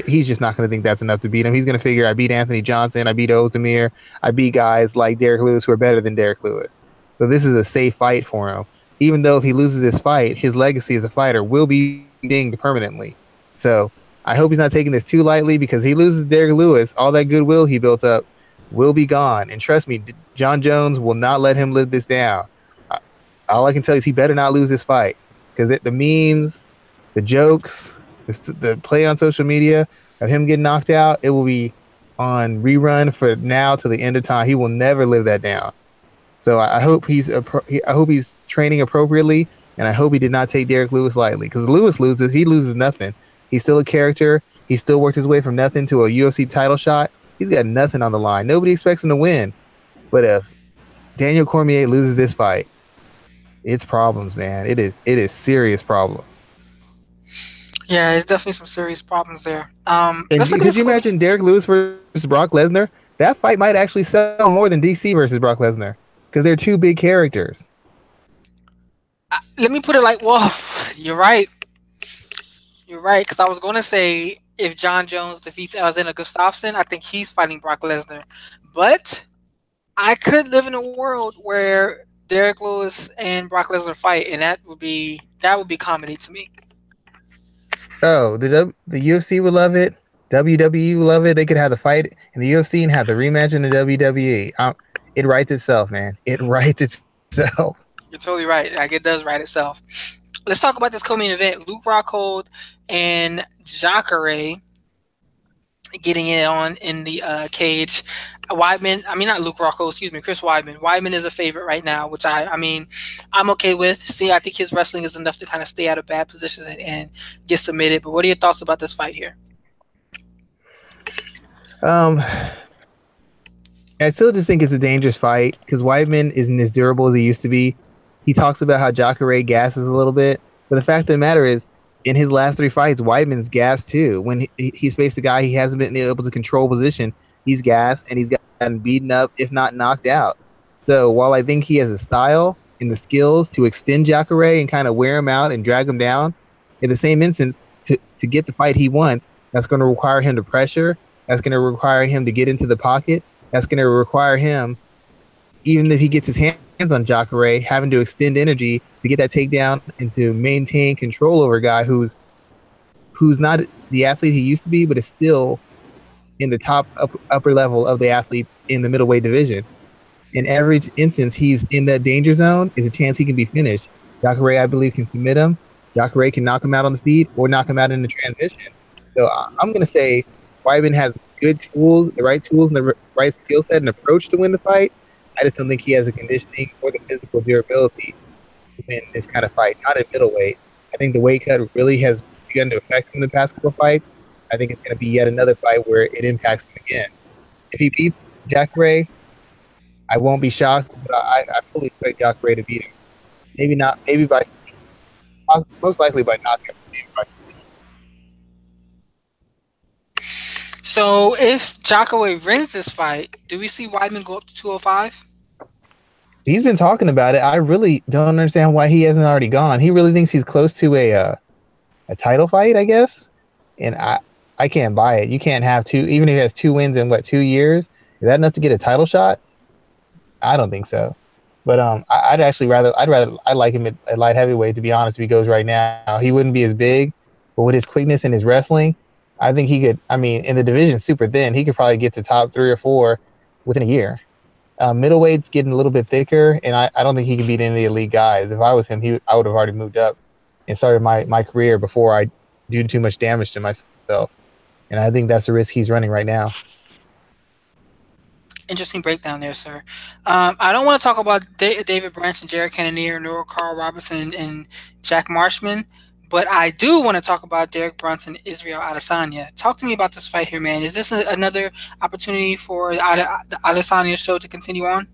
S2: He's just not going to think that's enough to beat him. He's going to figure I beat Anthony Johnson, I beat Ozdemir, I beat guys like Derek Lewis who are better than Derek Lewis. So this is a safe fight for him. Even though if he loses this fight, his legacy as a fighter will be dinged permanently. So I hope he's not taking this too lightly because he loses Derek Lewis, all that goodwill he built up will be gone. And trust me, John Jones will not let him live this down. All I can tell you is he better not lose this fight because the memes, the jokes, the play on social media of him getting knocked out, it will be on rerun for now till the end of time. He will never live that down. So I hope I hope he's training appropriately, and I hope he did not take Derek Lewis lightly because Lewis loses, he loses nothing. He's still a character. He still worked his way from nothing to a UFC title shot. He's got nothing on the line. Nobody expects him to win. But if Daniel Cormier loses this fight, it's problems, man. It is serious problems.
S1: Yeah, it's definitely some serious problems there.
S2: And
S1: Let's look at
S2: could
S1: this
S2: you
S1: Kobe.
S2: imagine Derek Lewis versus Brock Lesnar? That fight might actually sell more than DC versus Brock Lesnar because they're two big characters.
S1: Let me put it like, well, you're right. You're right, because I was going to say if John Jones defeats Alexander Gustafsson, I think he's fighting Brock Lesnar. But I could live in a world where Derek Lewis and Brock Lesnar fight, and that would be comedy to me.
S2: Oh, the UFC would love it. WWE would love it. They could have the fight in the UFC and have the rematch in the WWE. It writes itself, man. It writes itself.
S1: You're totally right. Like it does write itself. Let's talk about this co-main event: Luke Rockhold and Jacare getting it on in the cage. Weidman, I mean not Luke Rocco, excuse me, Chris Weidman. Weidman is a favorite right now, which I mean, I'm okay with. See, I think his wrestling is enough to kind of stay out of bad positions and get submitted. But what are your thoughts about this fight here?
S2: Um, I still just think it's a dangerous fight because Weidman isn't as durable as he used to be. He talks about how Jacare gasses a little bit, but the fact of the matter is, in his last three fights, Weidman's gassed too. When he's faced a guy he hasn't been able to control position, he's gassed and he's gotten beaten up, if not knocked out. So while I think he has a style and the skills to extend Jacare and kind of wear him out and drag him down, in the same instance, to get the fight he wants, that's going to require him to pressure. That's going to require him to get into the pocket. That's going to require him, even if he gets his hands on Jacare, having to extend energy to get that takedown and to maintain control over a guy who's not the athlete he used to be, but is still in the top upper level of the athletes in the middleweight division. In every instance, he's in that danger zone. Is a chance he can be finished. Jacare, I believe, can submit him. Jacare can knock him out on the feet or knock him out in the transition. So I'm going to say Weidman has good tools, the right tools, and the right skill set and approach to win the fight. I just don't think he has the conditioning or the physical durability to win this kind of fight. Not at middleweight. I think the weight cut really has begun to affect him in the past couple of fights. I think it's going to be yet another fight where it impacts him again. If he beats Jacare, I won't be shocked, but I fully expect Jacare to beat him. Maybe not. Maybe by most likely by knockout.
S1: So if Jacare wins this fight, do we see Weidman go up to 205?
S2: He's been talking about it. I really don't understand why he hasn't already gone. He really thinks he's close to a title fight, I guess. And I can't buy it. You can't have two, even if he has two wins in what 2 years. Is that enough to get a title shot? I don't think so. But I'd like him at light heavyweight, to be honest. If he goes right now, he wouldn't be as big, but with his quickness and his wrestling, I think he could. I mean, in the division super thin, he could probably get to top 3 or 4 within a year. Middleweight's getting a little bit thicker, and I don't think he can beat any of the elite guys. If I was him, I would have already moved up and started my career before I do too much damage to myself. And I think that's the risk he's running right now.
S1: Interesting breakdown there, sir. I don't want to talk about David Branch and Jared Cannonier, nor Carl Robertson and Jack Marshman, But I do want to talk about Derek Brunson, Israel Adesanya. Talk to me about this fight here, man. Is this another opportunity for the Adesanya show to continue on?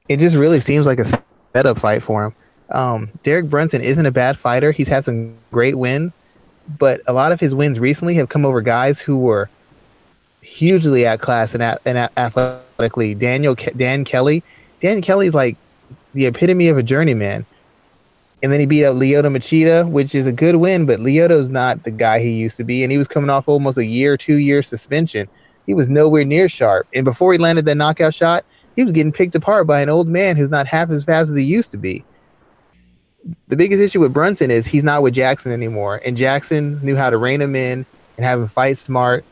S2: It just really seems like a setup fight for him. Derek Brunson isn't a bad fighter. He's had some great wins, but a lot of his wins recently have come over guys who were hugely outclassed and athletically. Dan Kelly. Dan Kelly's like the epitome of a journeyman. And then he beat up Lyoto Machida, which is a good win, but Lyoto's not the guy he used to be. And he was coming off almost a year, 2 year suspension. He was nowhere near sharp. And before he landed that knockout shot, he was getting picked apart by an old man who's not half as fast as he used to be. The biggest issue with Brunson is he's not with Jackson anymore. And Jackson knew how to rein him in and have him fight smart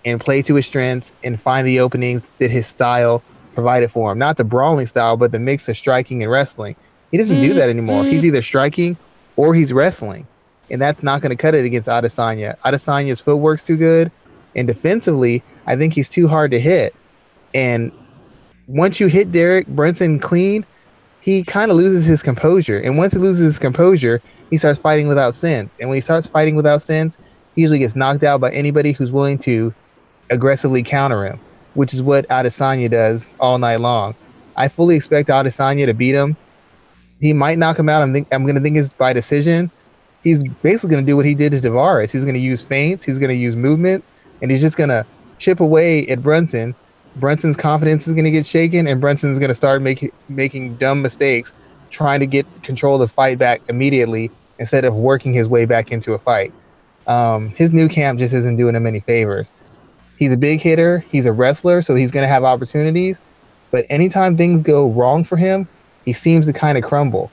S2: and play to his strengths and find the openings that his style provided for him. Not the brawling style, but the mix of striking and wrestling. He doesn't do that anymore. He's either striking or he's wrestling. And that's not going to cut it against Adesanya. Adesanya's footwork's too good. And defensively, I think he's too hard to hit. And once you hit Derek Brunson clean, he kind of loses his composure. And once he loses his composure, he starts fighting without sense. And when he starts fighting without sense, he usually gets knocked out by anybody who's willing to aggressively counter him, which is what Adesanya does all night long. I fully expect Adesanya to beat him. He might knock him out. I'm going to think it's by decision. He's basically going to do what he did to Tavares. He's going to use feints. He's going to use movement, and he's just going to chip away at Brunson. Brunson's confidence is going to get shaken, and Brunson's going to start making dumb mistakes, trying to get control of the fight back immediately instead of working his way back into a fight. His new camp just isn't doing him any favors. He's a big hitter. He's a wrestler, so he's going to have opportunities. But anytime things go wrong for him, he seems to kind of crumble.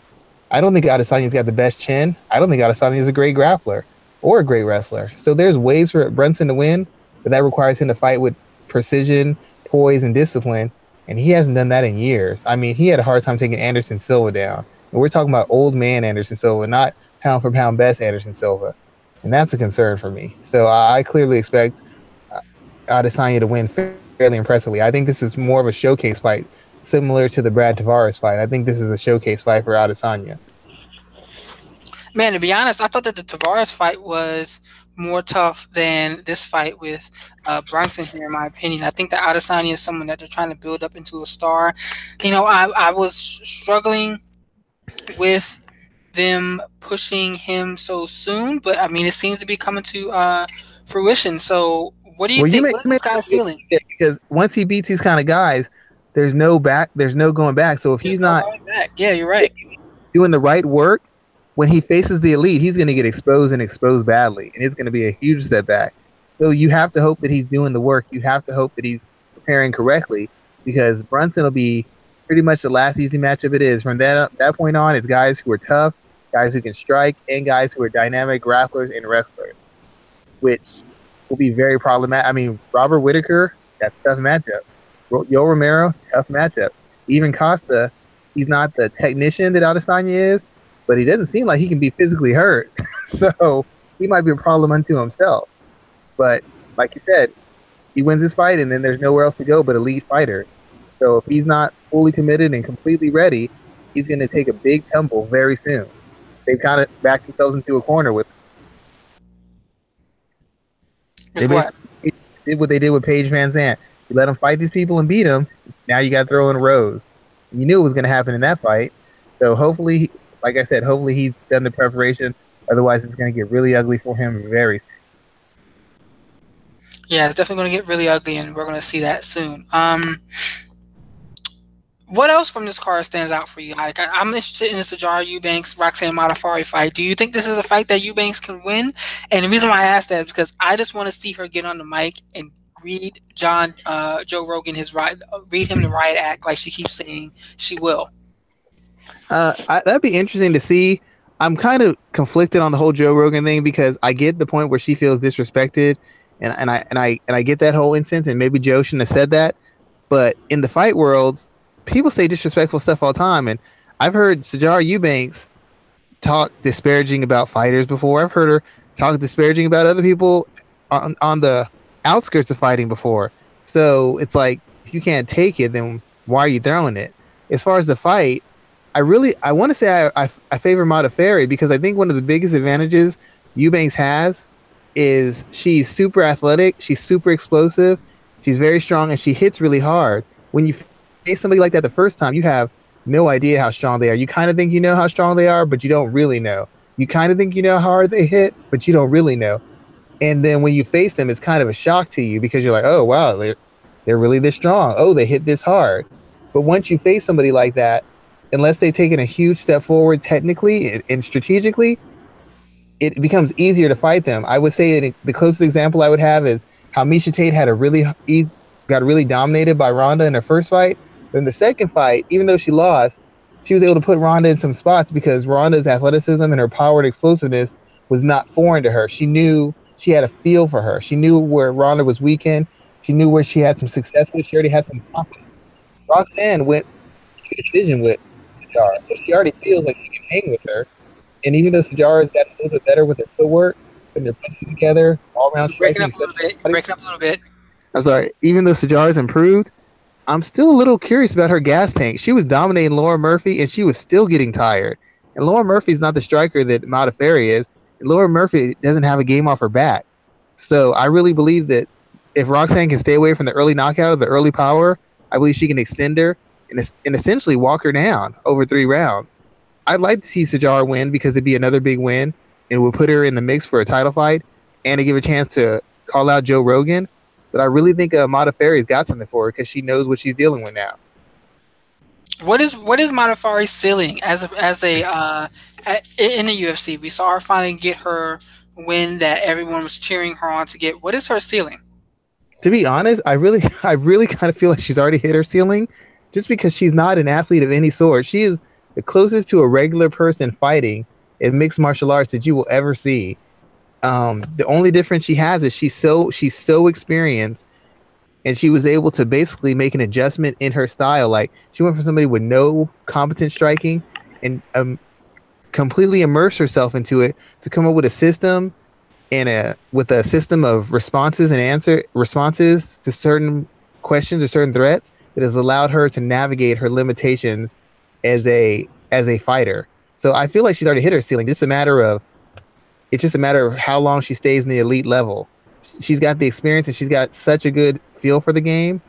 S2: I don't think Adesanya's got the best chin. I don't think Adesanya's a great grappler or a great wrestler. So there's ways for Brunson to win, but that requires him to fight with precision, poise, and discipline. And he hasn't done that in years. I mean, he had a hard time taking Anderson Silva down. And we're talking about old man Anderson Silva, not pound for pound best Anderson Silva. And that's a concern for me. So I clearly expect Adesanya to win fairly impressively. I think this is more of a showcase fight, similar to the Brad Tavares fight. I think this is a showcase fight for Adesanya.
S1: Man, to be honest, I thought that the Tavares fight was more tough than this fight with Brunson here, in my opinion. I think that Adesanya is someone that they're trying to build up into a star. You know, I was struggling with them pushing him so soon, but I mean, it seems to be coming to fruition. So what do you think? What is this guy's ceiling?
S2: Because once he beats these kind of guys, there's no going back. So if he's not
S1: yeah, you're right,
S2: doing the right work, when he faces the elite, he's going to get exposed and exposed badly, and it's going to be a huge setback. So you have to hope that he's doing the work. You have to hope that he's preparing correctly, because Brunson will be pretty much the last easy matchup it is. From that point on, it's guys who are tough, guys who can strike, and guys who are dynamic grapplers and wrestlers, which will be very problematic. I mean, Robert Whitaker, that's a tough matchup. Yoel Romero, tough matchup. Even Costa, he's not the technician that Adesanya is, but he doesn't seem like he can be physically hurt. So he might be a problem unto himself. But like you said, he wins this fight, and then there's nowhere else to go but elite fighter. So if he's not fully committed and completely ready, he's going to take a big tumble very soon. They've kind of backed themselves into a corner with
S1: With what?
S2: did what they did with Paige Van Zandt. You let him fight these people and beat them. Now you got to throw in Rose. You knew it was going to happen in that fight. So hopefully, like I said, hopefully he's done the preparation. Otherwise, it's going to get really ugly for him very soon.
S1: Yeah, it's definitely going to get really ugly, and we're going to see that soon. What else from this card stands out for you? I'm interested in the Sijara Eubanks Roxanne Modafferi fight. Do you think this is a fight that Eubanks can win? And the reason why I ask that is because I just want to see her get on the mic and read Joe Rogan read him the riot act like she keeps saying she will.
S2: That'd be interesting to see. I'm kind of conflicted on the whole Joe Rogan thing, because I get the point where she feels disrespected, and I get that whole instance, and maybe Joe shouldn't have said that. But in the fight world, people say disrespectful stuff all the time, and I've heard Sijara Eubanks talk disparaging about fighters before. I've heard her talk disparaging about other people on the outskirts of fighting before. So it's like, if you can't take it, then why are you throwing it? As far as the fight, I want to say I favor Modafferi because I think one of the biggest advantages Eubanks has is she's super athletic, she's super explosive, she's very strong, and she hits really hard. When you face somebody like that the first time, you have no idea how strong they are. You kind of think you know how strong they are, but you don't really know. You kind of think you know how hard they hit, but you don't really know. And then when you face them, it's kind of a shock to you because you're like, oh wow, they're really this strong. Oh, they hit this hard. But once you face somebody like that, unless they've taken a huge step forward technically and strategically, it becomes easier to fight them. I would say that the closest example I would have is how Misha Tate had a got really dominated by Ronda in her first fight. But in the second fight, even though she lost, she was able to put Ronda in some spots because Ronda's athleticism and her power and explosiveness was not foreign to her. She knew she had a feel for her. She knew where Ronda was weakened. She knew where she had some success with. She already had some confidence. Roxanne went to a decision with Sajara, so she already feels like she can hang with her. And even though Sajara's got a little bit better with her footwork, putting their punches together, all around
S1: You're breaking
S2: striking,
S1: up a little
S2: especially
S1: bit. You're breaking up a little bit.
S2: I'm sorry, even though Sajara's improved, I'm still a little curious about her gas tank. She was dominating Laura Murphy and she was still getting tired. And Laura Murphy's not the striker that Modafferi is. And Laura Murphy doesn't have a game off her back. So I really believe that if Roxanne can stay away from the early knockout or the early power, I believe she can extend her and essentially walk her down over 3 rounds. I'd like to see Sajara win because it'd be another big win. It would put her in the mix for a title fight and to give a chance to call out Joe Rogan. But I really think Modafferi's got something for her because she knows what she's dealing with now.
S1: What is Modafferi's ceiling in the UFC? We saw her finally get her win that everyone was cheering her on to get. What is her ceiling?
S2: To be honest, I really kind of feel like she's already hit her ceiling, just because she's not an athlete of any sort. She is the closest to a regular person fighting in mixed martial arts that you will ever see. The only difference she has is she's so experienced, and she was able to basically make an adjustment in her style. Like she went from somebody with no competent striking and completely immerse herself into it to come up with a system and a system of responses to certain questions or certain threats that has allowed her to navigate her limitations as a fighter. So I feel like she's already hit her ceiling. It's just a matter of how long she stays in the elite level. She's got the experience and she's got such a good feel for the game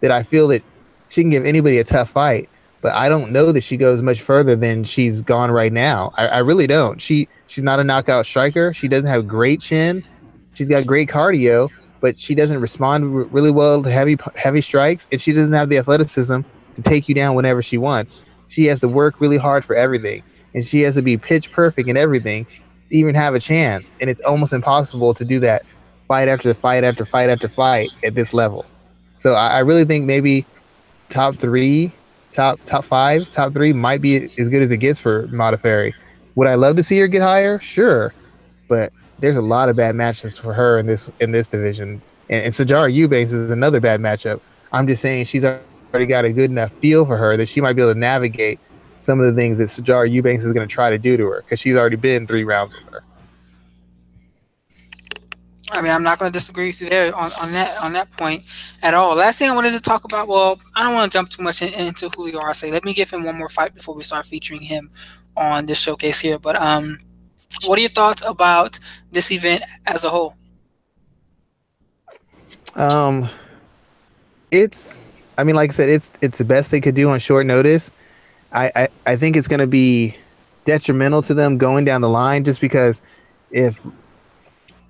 S2: that I feel that she can give anybody a tough fight. But I don't know that she goes much further than she's gone right now. I really don't. She's not a knockout striker. She doesn't have great chin. She's got great cardio, but she doesn't respond really well to heavy strikes, and she doesn't have the athleticism to take you down whenever she wants. She has to work really hard for everything, and she has to be pitch perfect in everything to even have a chance. And it's almost impossible to do that fight after fight after fight after fight at this level. So I really think maybe top three, top five, top three might be as good as it gets for Modafferi. Would I love to see her get higher? Sure, but there's a lot of bad matches for her in this division. And Sajara Eubanks is another bad matchup. I'm just saying she's already got a good enough feel for her that she might be able to navigate some of the things that Sajara Eubanks is going to try to do to her because she's already been 3 rounds with her.
S1: I mean, I'm not going to disagree with you there on that point at all. Last thing I wanted to talk about. Well, I don't want to jump too much into Julio Arce. Let me give him one more fight before we start featuring him on this showcase here. But what are your thoughts about this event as a whole?
S2: Um, it's, I mean, like I said, it's the best they could do on short notice. I think it's going to be detrimental to them going down the line just because if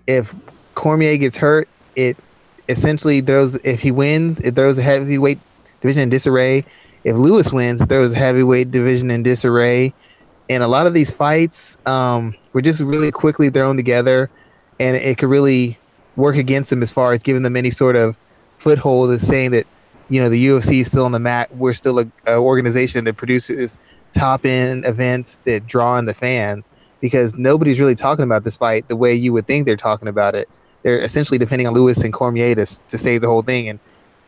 S2: if Cormier gets hurt, it essentially throws. If he wins, it throws the heavyweight division in disarray. If Lewis wins, it throws the heavyweight division in disarray. And a lot of these fights were just really quickly thrown together, and it could really work against them as far as giving them any sort of foothold as saying that the UFC is still on the mat. We're still a organization that produces top end events that draw in the fans because nobody's really talking about this fight the way you would think they're talking about it. They're essentially depending on Lewis and Cormier to save the whole thing, and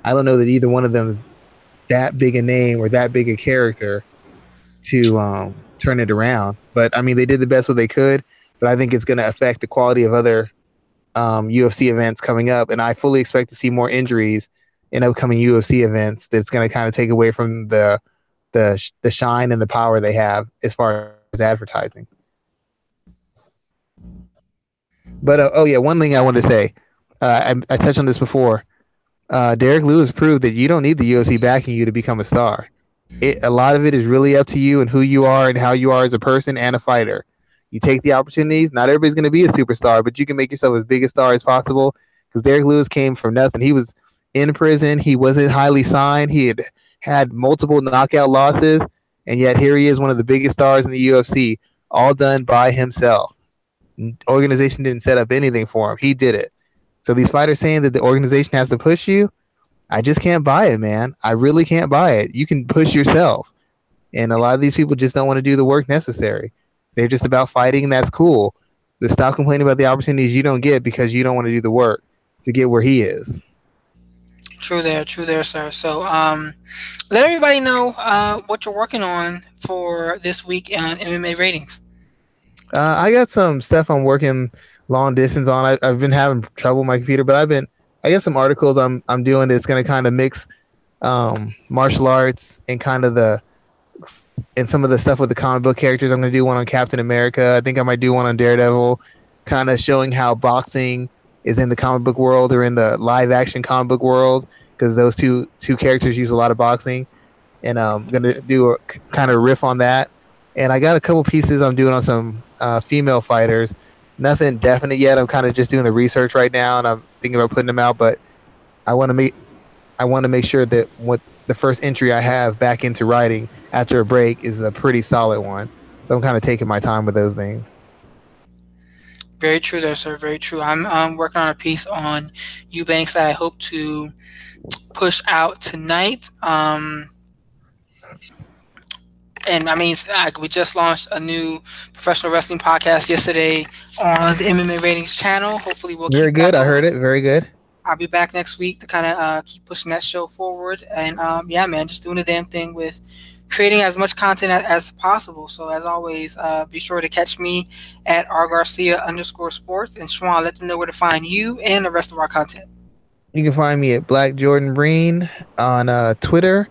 S2: I don't know that either one of them is that big a name or that big a character to turn it around. But I mean, they did the best what they could. But I think it's going to affect the quality of other UFC events coming up, and I fully expect to see more injuries in upcoming UFC events. That's going to kind of take away from the shine and the power they have as far as advertising. But oh yeah, one thing I wanted to say, I touched on this before. Derek Lewis proved that you don't need the UFC backing you to become a star. A lot of it is really up to you and who you are and how you are as a person and a fighter. You take the opportunities. Not everybody's going to be a superstar, but you can make yourself as big a star as possible. Because Derek Lewis came from nothing. He was in prison. He wasn't highly signed. He had multiple knockout losses, and yet here he is, one of the biggest stars in the UFC, all done by himself. Organization didn't set up anything for him. He did it. So these fighters saying that the organization has to push you, I just can't buy it, man. I really can't buy it. You can push yourself. And a lot of these people just don't want to do the work necessary. They're just about fighting, and that's cool. But stop complaining about the opportunities you don't get because you don't want to do the work to get where he is.
S1: True there, sir. So, let everybody know what you're working on for this week on MMA ratings.
S2: I got some stuff I'm working long distance on. I've been having trouble with my computer, but I got some articles I'm doing that's going to kind of mix martial arts and kind of and some of the stuff with the comic book characters. I'm going to do one on Captain America. I think I might do one on Daredevil, kind of showing how boxing is in the comic book world or in the live action comic book world, because those two characters use a lot of boxing. And I'm going to do a kind of riff on that. And I got a couple pieces I'm doing on some female fighters. Nothing definite yet. I'm kind of just doing the research right now, and I'm thinking about putting them out. But I want to make sure that what the first entry I have back into writing after a break is a pretty solid one. So I'm kind of taking my time with those things.
S1: Very true there, sir. Very true. I'm working on a piece on Eubanks that I hope to push out tonight. And I mean, we just launched a new professional wrestling podcast yesterday on the MMA Ratings channel. Hopefully, we'll
S2: Very
S1: keep
S2: good.
S1: that
S2: I heard
S1: going.
S2: it. Very good.
S1: I'll be back next week to kind of keep pushing that show forward. And yeah, man, just doing the damn thing with creating as much content as possible. So as always, be sure to catch me at rgarcia_sports. And Schwan, let them know where to find you and the rest of our content.
S2: You can find me at Black Jordan Breen on Twitter.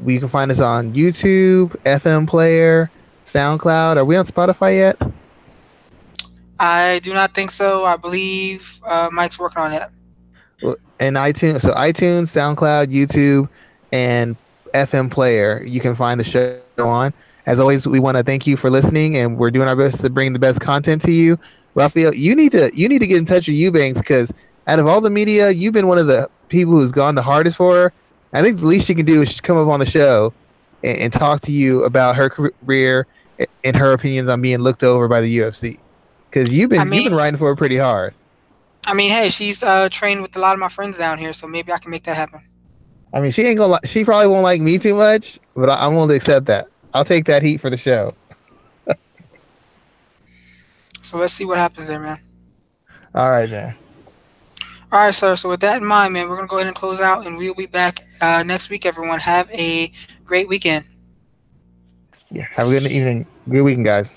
S2: You can find us on YouTube, FM Player, SoundCloud. Are we on Spotify yet?
S1: I do not think so. I believe Mike's working on it.
S2: And iTunes, so iTunes, SoundCloud, YouTube, and FM Player. You can find the show on. As always, we want to thank you for listening, and we're doing our best to bring the best content to you. Raphael, you need to get in touch with Eubanks, because out of all the media, you've been one of the people who's gone the hardest for her. I think the least she can do is come up on the show and talk to you about her career and her opinions on being looked over by the UFC, because you've been writing for her pretty hard.
S1: I mean, hey, she's trained with a lot of my friends down here, so maybe I can make that happen.
S2: I mean, she ain't gonna. She probably won't like me too much, but I'm willing to accept that. I'll take that heat for the show.
S1: So let's see what happens there, man.
S2: All right, man.
S1: All right, sir. So with that in mind, man, we're gonna go ahead and close out, and we'll be back next week. Everyone, have a great weekend.
S2: Yeah. Have a good evening. Good weekend, guys.